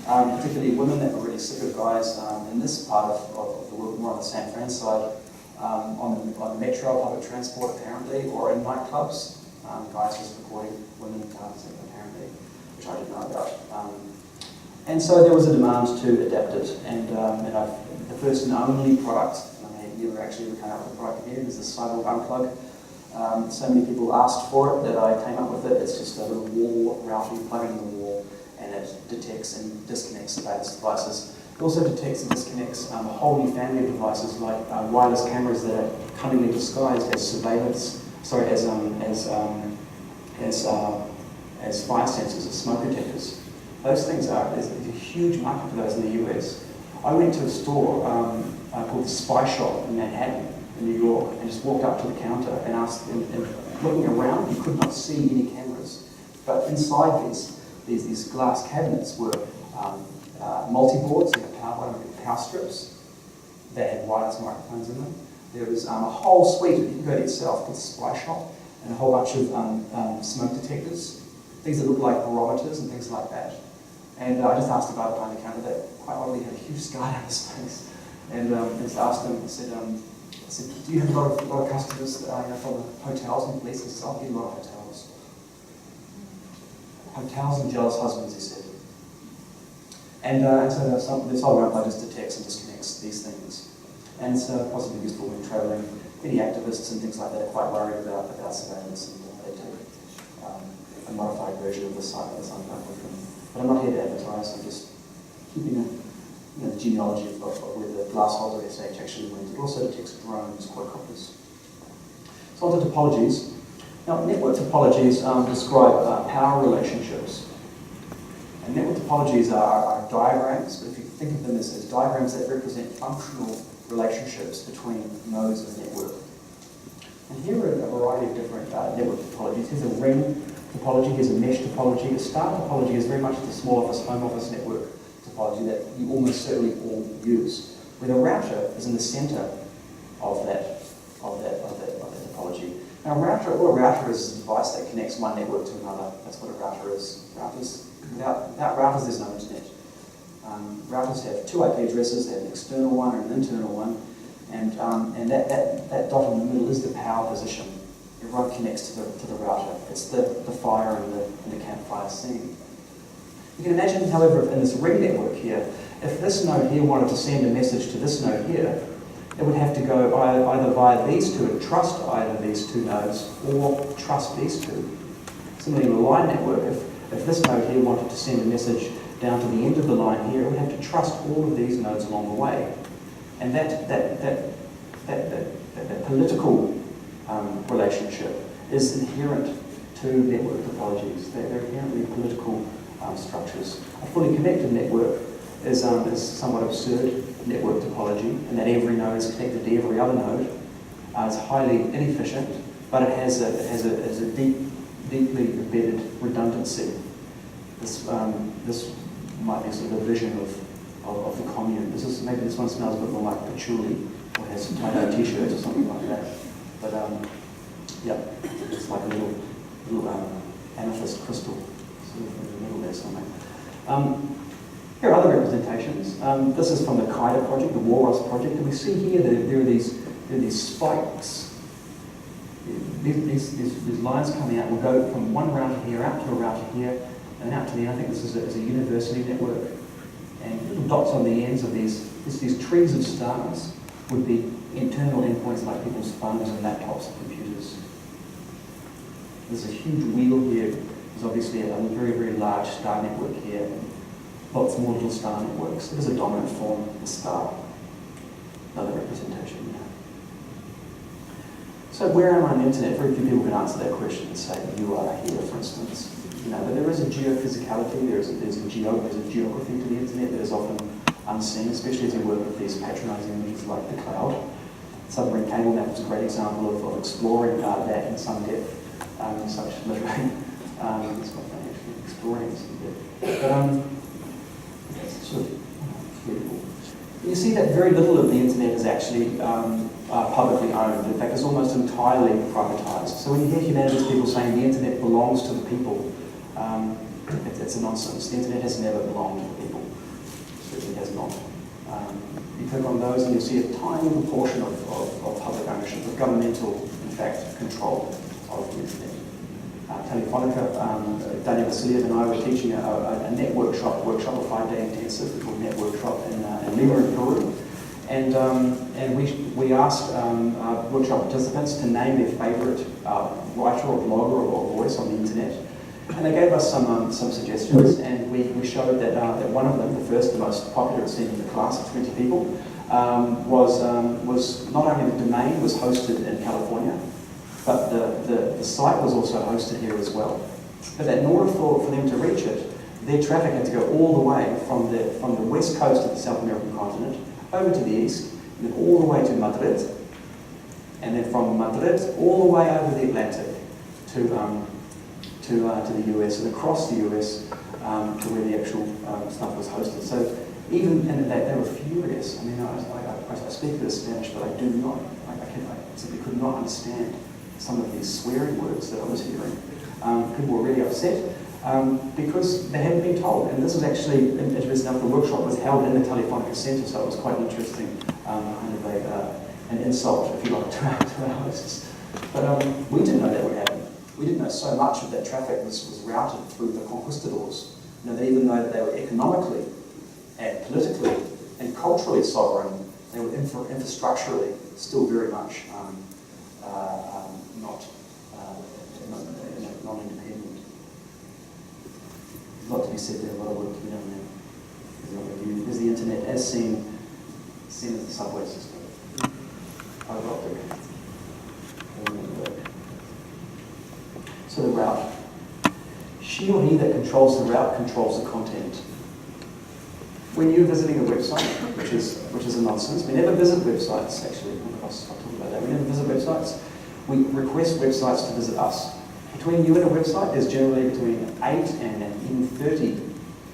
Particularly women that were really sick of guys in this part of the world, more on the San Fran side, on the metro, public transport apparently, or in nightclubs, guys just recording women apparently, which I didn't know about. And so there was a demand to adapt it, and the first and only product, never actually came out with a product here, is the Cyborg Unplug. So many people asked for it that I came up with it. It's just a little wall router, you plug it in the wall, and it detects and disconnects various devices. It also detects and disconnects a whole new family of devices like wireless cameras that are cunningly disguised as surveillance, sorry, as fire sensors, as smoke detectors. Those things there's a huge market for those in the US. I went to a store called the Spy Shop in Manhattan, in New York, and just walked up to the counter and asked, and looking around, you could not see any cameras. But inside these glass cabinets were multi-boards, power strips that had wireless microphones in them. There was a whole suite, you can go to yourself, called the Spy Shop, and a whole bunch of smoke detectors, things that look like barometers and things like that. And I just asked the guy behind the counter that quite oddly had a huge scar down his face. And just asked him, I said, do you have a lot of customers from hotels and police? He said, I'll get a lot of hotels. Hotels and jealous husbands, he said. And so this whole round just detects and disconnects these things. And it's possibly useful when traveling. Many activists and things like that are quite worried about surveillance, and they take a modified version of the site that's unplugged with them. But I'm not here to advertise, I'm just keeping the genealogy of where the glass holder SH actually went. It also detects drones, quadcopters. So on to topologies. Now, network topologies describe power relationships. And network topologies are diagrams, but if you think of them as diagrams that represent functional relationships between nodes of the network. And here are a variety of different network topologies. Here's a ring topology, here's a mesh topology. A star topology is very much the small office, home office network topology that you almost certainly all use, where the router is in the center of that topology. Now, what a router is a device that connects one network to another. That's what a router is. Without routers, there's no internet. Routers have two IP addresses. They have an external one and an internal one, and that dot in the middle is the power position. Everyone connects to the router. It's the fire and the campfire scene. You can imagine, however, in this ring network here, if this node here wanted to send a message to this node here, it would have to go either via these two and trust either these two nodes or trust these two. Similarly, in a line network, if this node here wanted to send a message down to the end of the line here, it would have to trust all of these nodes along the way. And that political relationship is inherent to network topologies. They're inherently political structures. A fully connected network is somewhat absurd network topology, in that every node is connected to every other node. It's highly inefficient, but it has a deeply embedded redundancy. This might be sort of a vision of the commune. Maybe this one smells a bit more like patchouli, or has some tie-dye t-shirts or something like that. But yeah, it's like a little amethyst crystal sort of in the middle there somewhere. Here are other representations. This is from the KIDA project, the Walrus project, and we see here that there are these spikes. These lines coming out will go from one router here out to a router here and out to the end. I think this is a university network. And little dots on the ends of these trees of stars would be internal endpoints like people's phones and laptops and computers. There's a huge wheel here. There's obviously a very, very large star network here. Lots more little star networks. There's a dominant form, the star. Another representation there. So where am I on the internet? Very few people can answer that question and say, you are here, for instance. But there is a geophysicality, there's a geography to the internet that is often unseen, especially as you work with these patronizing images like the cloud. Submarine cable map is a great example of exploring that in some depth, such literally. It's quite funny actually, exploring in some depth. But that's sort of beautiful. You see that very little of the internet is actually publicly owned. In fact, it's almost entirely privatized. So when you hear humanities people saying the internet belongs to the people, it's a nonsense. The internet has never belonged to the people. It certainly has not. You click on those and you'll see a tiny little portion of public ownership, of governmental, in fact, control of the internet. Telefonica, Daniel Vasiliev and I were teaching a net workshop, a 5-day intensive called Net Workshop in Lima in Peru. And we asked our workshop participants to name their favourite writer or blogger or voice on the internet. And they gave us some suggestions, and we showed that one of them, the most popular it seemed in the class of 20 people, was not only the domain was hosted in California, but the site was also hosted here as well. But in order for them to reach it, their traffic had to go all the way from the west coast of the South American continent over to the east, and then all the way to Madrid, and then from Madrid all the way over the Atlantic to the US and across the US to where the actual stuff was hosted. So even and they were furious. I mean, I speak a bit of Spanish, but I simply could not understand some of these swearing words that I was hearing. People were really upset because they hadn't been told. And this was actually, interesting enough, the workshop was held in the Telefonica Centre, so it was quite interesting, kind of an insult, if you like, to our hosts. But we didn't know that would happen. We didn't know so much of that traffic was routed through the conquistadors. You know, that even though they were economically and politically and culturally sovereign, they were infrastructurally still very much non-independent. There's a lot to be said there, a lot of work to be done there. There's the internet as seen as the subway system. Fiber optic. So the route. She or he that controls the route controls the content. When you're visiting a website, which is a nonsense, we never visit websites actually. I'll talk about that. We never visit websites. We request websites to visit us. Between you and a website, there's generally between 8 and even 30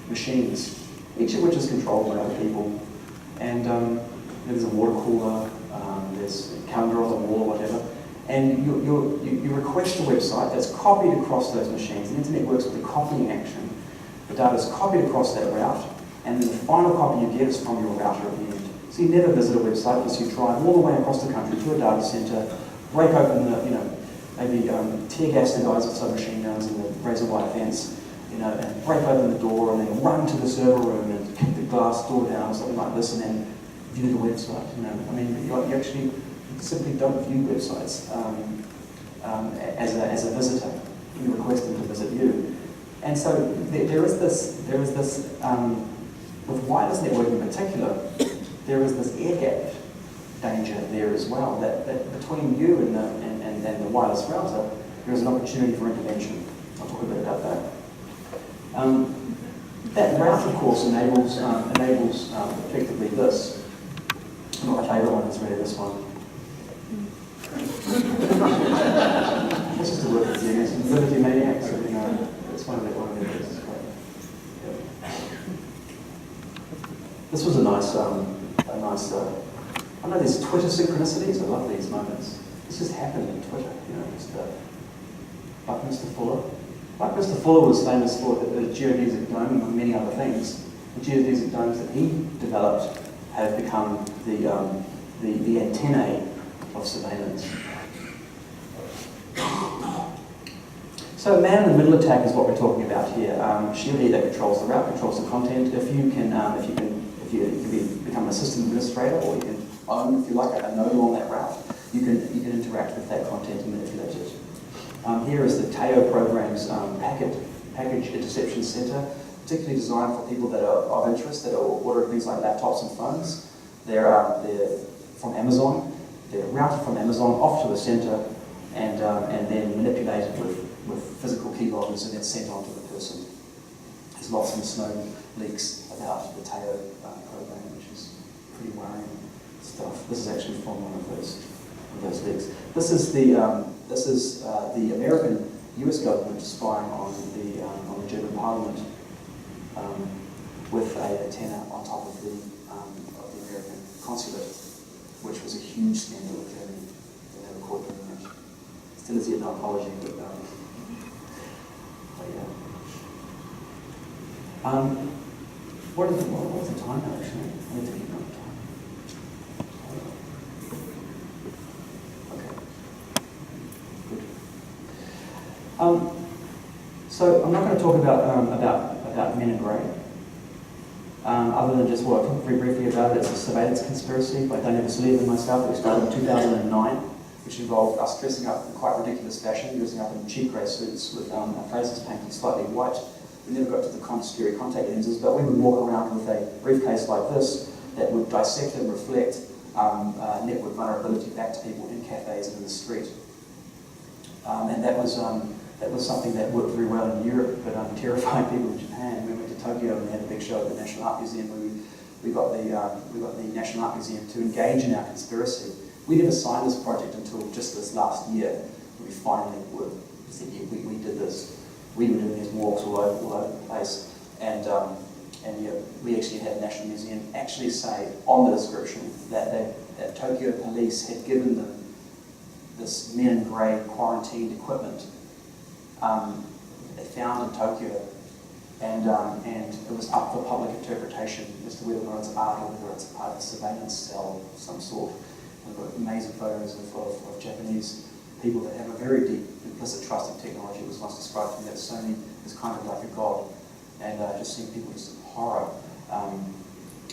machines, each of which is controlled by other people. And there's a water cooler, there's a calendar on the wall, or whatever. And you request a website that's copied across those machines. The internet works with the copying action. The data is copied across that route, and then the final copy you get is from your router at the end. So you never visit a website unless you drive all the way across the country to a data center, break open the, maybe tear gas the guys with submachine guns in the razor wire fence, and break open the door, and then run to the server room and kick the glass door down or something like this, and then view the website. I mean, you actually simply don't view websites as a visitor. You request them to visit you, and so there is this with wireless networking in particular, there is this air gap danger there as well. That between you and the wireless router, there is an opportunity for intervention. I'll talk a bit about that. That route, of course, enables effectively this. My favourite one is really this one. This is the work of the Liberty Maniacs. It's one of their videos. This was a nice. I know there's Twitter synchronicities. I love these moments. This just happened in Twitter. Buckminster Fuller. Buckminster Fuller was famous for the geodesic dome, among many other things. The geodesic domes that he developed have become the antennae of surveillance. So man-in-the-middle attack is what we're talking about here. She or he that controls the route, controls the content. If you become a system administrator, or you can own, if you like, a node along that route, you can interact with that content and manipulate it. Here is the TAO program's package interception center, particularly designed for people that are of interest, that are ordering things like laptops and phones. They're from Amazon. They're routed from Amazon off to a center and then manipulated with physical keyloggers and then sent on to the person. There's lots of snow leaks about the TAO program, which is pretty worrying stuff. This is actually from one of those leaks. This is the American U.S. government spying on the German Parliament with a antenna on top of the American consulate, which was a huge scandal in Germany. They never caught very much. Still is yet no apology, but yeah. What's the time now, actually? I need to keep on time. Okay. Good. So I'm not going to talk about men in grey. Other than just what I talked very briefly about it, it's a surveillance conspiracy by Daniel Vasiliev and myself, which started in 2009, which involved us dressing up in quite ridiculous fashion, dressing up in cheap grey suits with our faces painted slightly white. We never got to the scary contact lenses, but we would walk around with a briefcase like this that would dissect and reflect network vulnerability back to people in cafes and in the street. And that was something that worked very well in Europe, but terrified people in Japan. We went to Tokyo and we had a big show at the National Art Museum where we got the National Art Museum to engage in our conspiracy. We never signed this project until just this last year. We finally said, yeah, we did this. We were doing these walks all over the place, and yeah, we actually had the National Museum actually say on the description that Tokyo police had given them this men in grey quarantined equipment they found in Tokyo, and it was up for public interpretation as to whether or not it's art or whether it's part of a surveillance cell of some sort. We've got amazing photos of Japanese people that have a very deep implicit trust in technology. It was once described to me that Sony is kind of like a god, and just seeing people just in horror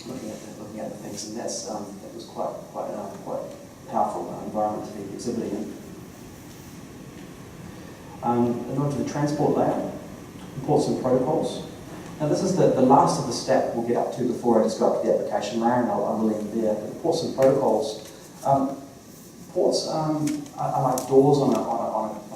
looking at the things, and that was quite powerful environment to be exhibiting in. In order to the transport layer, ports and protocols. Now this is the last of the stack we'll get up to before I just go up to the application layer, and I will end there. But the ports and protocols. Ports are like doors on a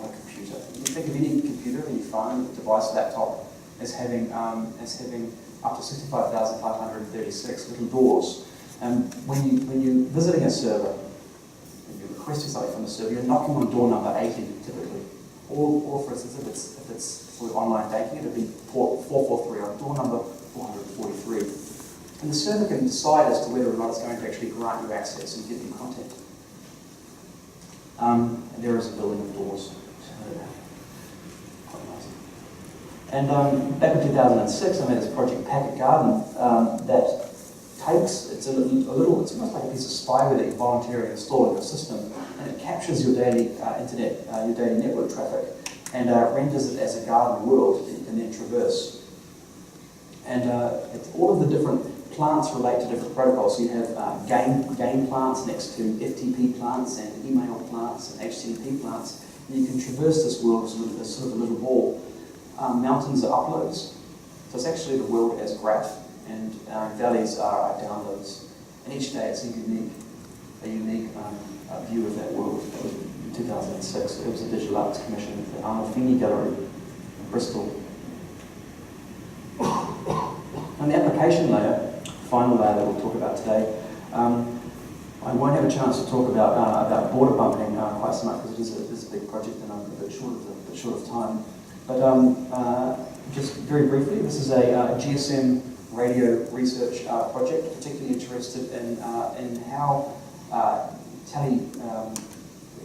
computer. You think of any computer, any phone, device, laptop, as having up to 65,536 little doors. And when you're visiting a server, when you're requesting something from the server, you're knocking on door number 80 typically. Or for instance, if it's for online banking, it'd be port 443 on door number 443. And the server can decide as to whether or not it's going to actually grant you access and give you content. And there is a building of doors. Quite nice. And back in 2006, I made this project Packet Garden that takes, it's almost like a piece of spyware that you voluntarily install in your system, and it captures your daily internet, your daily network traffic, and renders it as a garden world that you can then traverse. And all of the different plants relate to different protocols. So you have game plants next to FTP plants and email plants and HTTP plants, and you can traverse this world as sort of a little ball. Mountains are uploads, so it's actually the world as graph, and valleys are downloads. And each day it's a unique view of that world. That was in 2006. It was a digital arts commission at the Arnolfini Gallery in Bristol. On the application layer, final layer that we'll talk about today, I won't have a chance to talk about border bumping quite so much because it is a big project and I'm a bit short of time. But just very briefly, this is a GSM radio research project, particularly interested in how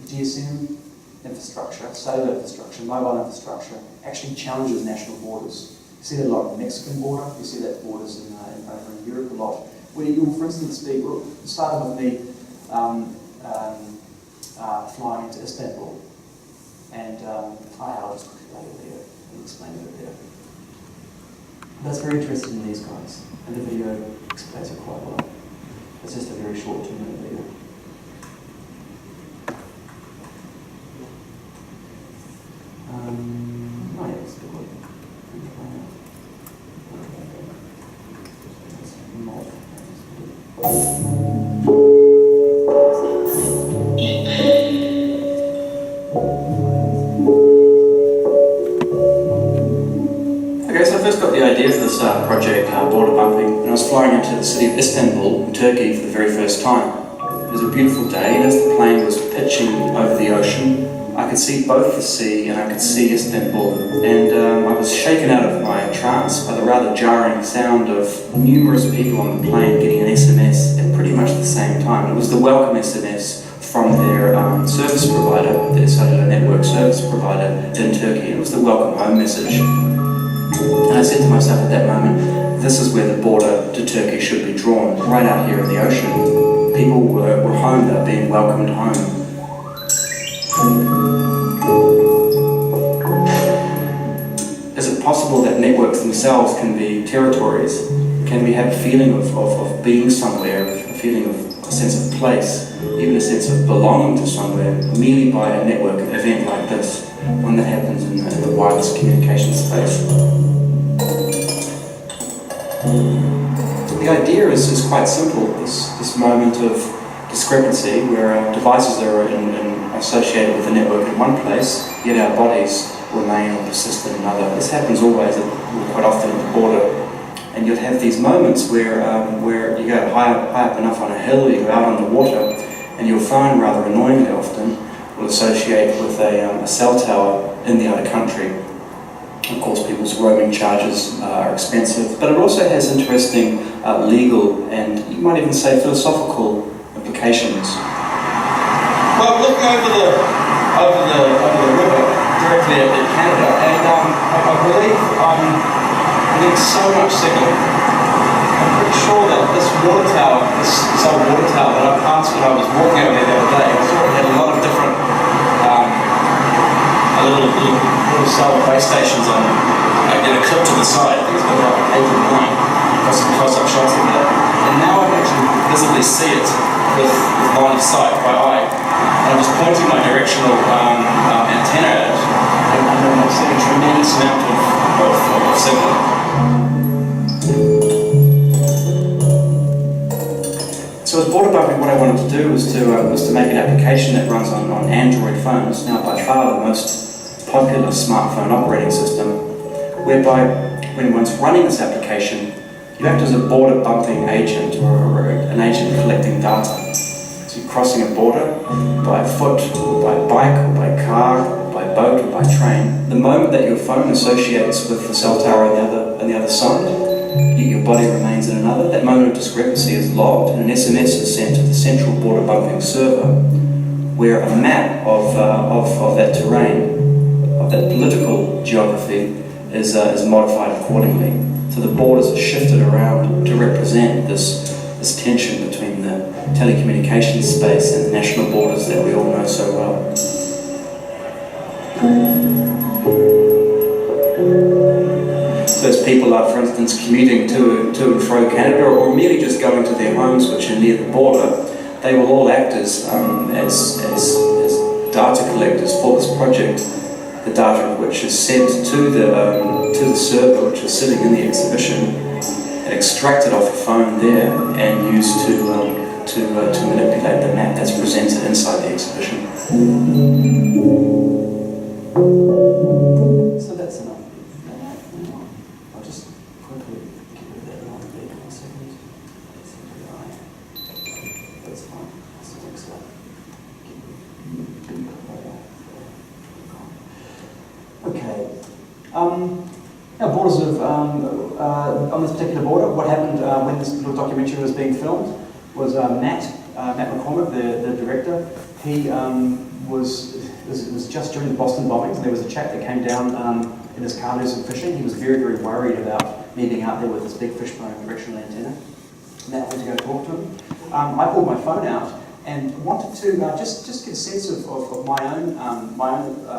GSM infrastructure, cellular infrastructure, mobile infrastructure actually challenges national borders. You see that a lot on the Mexican border, you see that borders over in Europe a lot. Where you'll, for instance, started with me flying into Istanbul, and I'll just quickly lay it there and explain it there. That's very interested in these guys, and the video explains it quite well. It's just a very short 2-minute video. Oh yeah, it's a good one. Okay, so I first got the idea for this project, border bumping, and I was flying into the city of Istanbul in Turkey for the very first time. It was a beautiful day, and as the plane was pitching over the ocean, I could see both the sea and I could see Istanbul, and I was shaken out of my trance by the rather jarring sound of numerous people on the plane getting an SMS at pretty much the same time. It was the welcome SMS from their service provider, their cellular network service provider in Turkey. It was the welcome home message. And I said to myself at that moment, this is where the border to Turkey should be drawn, right out here in the ocean. People were home, they were being welcomed home. Is it possible that networks themselves can be territories? Can we have a feeling of being somewhere, a feeling of a sense of place, even a sense of belonging to somewhere, merely by a network event like this, one that happens in the wireless communication space? The idea is quite simple, this moment of discrepancy where devices are associated with the network in one place, yet our bodies remain or persist in another. This happens always, quite often at the border. And you'll have these moments where you go high up enough on a hill, you go out on the water, and your phone, rather annoyingly often, will associate with a cell tower in the other country. Of course, people's roaming charges are expensive, but it also has interesting legal and you might even say philosophical implications. Well, looking over the river directly at Canada, and I believe I'm getting so much signal. I'm pretty sure that this water tower, this old water tower that I passed when I was walking over there the other day, I saw it had a lot of different little cell base stations on in a clip to the side. I think it's got about 8 or 9. Got some close-up shots of that. And now I can actually visibly see it with line of sight by eye. And I'm just pointing my directional antenna at it, and I'm seeing a tremendous amount of signal. So with border bumping, what I wanted to do was to make an application that runs on Android phones, now by far the most popular smartphone operating system, whereby when one's running this application, you act as a border bumping agent or an agent collecting data. So you're crossing a border by foot, or by bike, or by car, or by boat, or by train. The moment that your phone associates with the cell tower on the other side, your body remains in another. That moment of discrepancy is logged, and an SMS is sent to the central border bumping server, where a map of that terrain, of that political geography, is modified accordingly. So the borders are shifted around to represent this tension between the telecommunications space and the national borders that we all know so well. So as people are, for instance, commuting to and fro Canada, or merely just going to their homes which are near the border, they will all act as data collectors for this project, the data of which is sent to the server which is sitting in the exhibition and extracted off a phone there and used to manipulate the map that's presented inside the exhibition. So that's enough. I'll just quickly get rid of that long bit in a second. That's fine. That's the next slide. Okay. Now, borders of on this particular border, what happened when this little documentary was being filmed was Matt McCormick, the director. He it was just during the Boston bombings, and there was a chap that came down in his car doing some fishing. He was very, very worried about me being out there with this big fishbone directional antenna. Matt went to go talk to him. I pulled my phone out and wanted to just get a sense of my own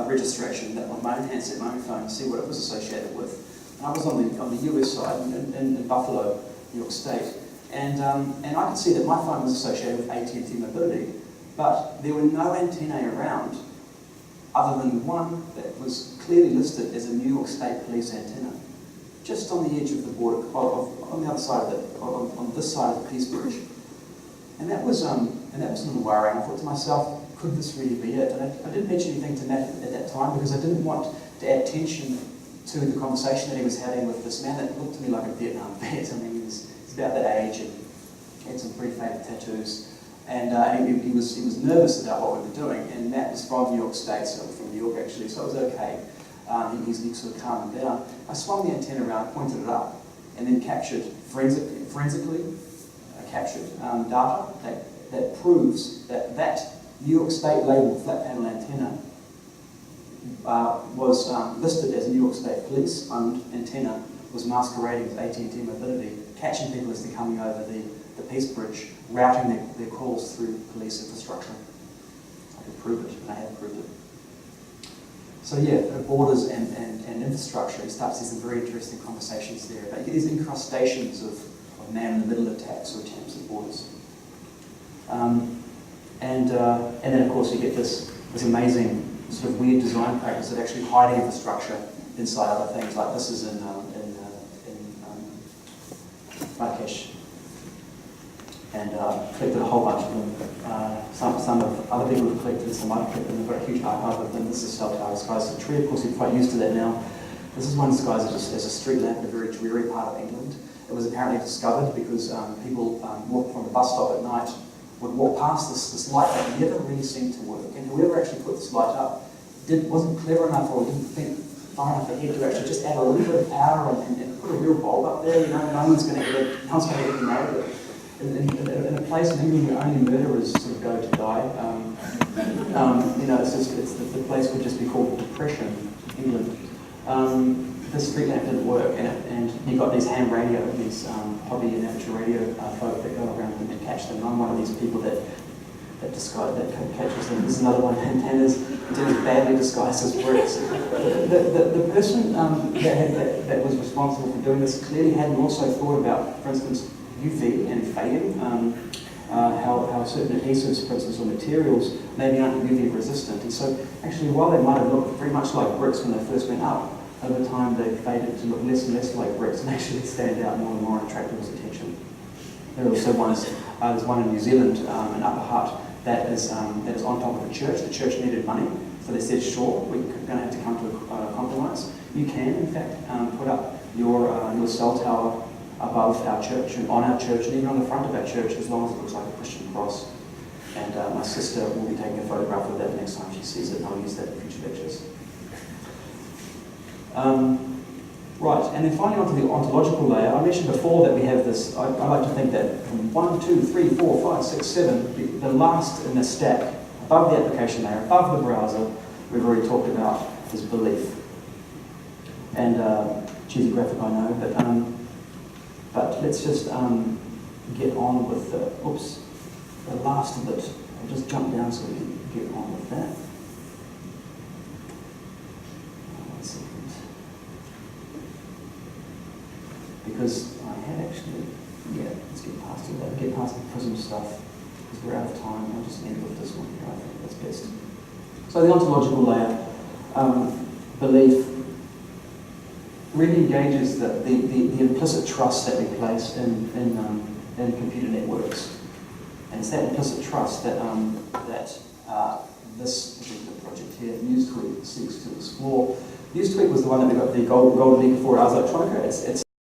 registration, my own handset, my own phone, to see what it was associated with. And I was on the US side in Buffalo, New York State, and I could see that my phone was associated with AT&T Mobility, but there were no antennae around other than one that was clearly listed as a New York State Police antenna, just on the edge of the border, on the other side of it, on this side of the Peace Bridge. And that was a little worrying. I thought to myself, could this really be it? And I didn't mention anything to Matt at that time because I didn't want to add tension to the conversation that he was having with this man that looked to me like a Vietnam vet. I mean, he was about that age and had some pretty faded tattoos. And he was nervous about what we were doing, and Matt was from New York State, so from New York actually, so it was okay. He sort of calmed him down. I swung the antenna around, pointed it up, and then captured, forensically captured data that proves that New York State labeled flat panel antenna was listed as a New York State police-owned antenna, was masquerading as AT&T Mobility, catching people as they're coming over the Peace Bridge, routing their calls through police infrastructure. I could prove it, and I have proved it. So yeah, borders and infrastructure, you start to see some very interesting conversations there. But you get these incrustations of man-in-the-middle attacks or attempts at borders. And then of course you get this amazing sort of weird design practice of actually hiding infrastructure inside other things. Like this is in Marrakesh. And collected a whole bunch of them. Some of other people have collected some, I've collected them. They've got a huge archive of them. This is cell tower skies. The tree, of course, we're quite used to that now. This is one disguised as a street lamp in a very dreary part of England. It was apparently discovered because people walking from the bus stop at night would walk past this light that never really seemed to work. And whoever actually put this light up wasn't clever enough or didn't think far enough ahead to actually just add a little bit of power and put a real bulb up there. You know, no one's going to get married. In a place in England where only murderers sort of go to die, you know, the place could just be called Depression, England. The street lamp didn't work, and you got these ham radio, these hobby and amateur radio folk that go around and catch them. I'm one of these people that catches them. This is another one, antennas badly disguised as bricks. The person that was responsible for doing this clearly hadn't also thought about, for instance, UV and fading, how certain adhesives, for instance, or materials maybe aren't UV resistant. And so actually, while they might have looked very much like bricks when they first went up, over time they faded to look less and less like bricks and actually stand out more and more and attract people's attention. There are also there's one in New Zealand, in Upper Hutt, that is on top of a church. The church needed money, so they said, sure, we're going to have to come to a compromise. You can, in fact, put up your cell tower above our church and on our church and even on the front of our church, as long as it looks like a Christian cross. And my sister will be taking a photograph of that next time she sees it, and I'll use that in future lectures. Right, and then finally onto the ontological layer. I mentioned before that we have this, I like to think that from 1, 2, 3, 4, 5, 6, 7, the last in the stack, above the application layer, above the browser, we've already talked about is belief. And cheesy graphic, I know, but let's just get on with the last of it. I'll just jump down so we can get on with that. One second. Because I had actually, let's get past all that, get past the prism stuff, because we're out of time. I'll just end with this one here, I think that's best. So the ontological layer, belief, really engages the implicit trust that we place in computer networks. And it's that implicit trust that this particular project here, NewsTweak, seeks to explore. NewsTweak was the one that we got the golden league for at Ars Electronica. It's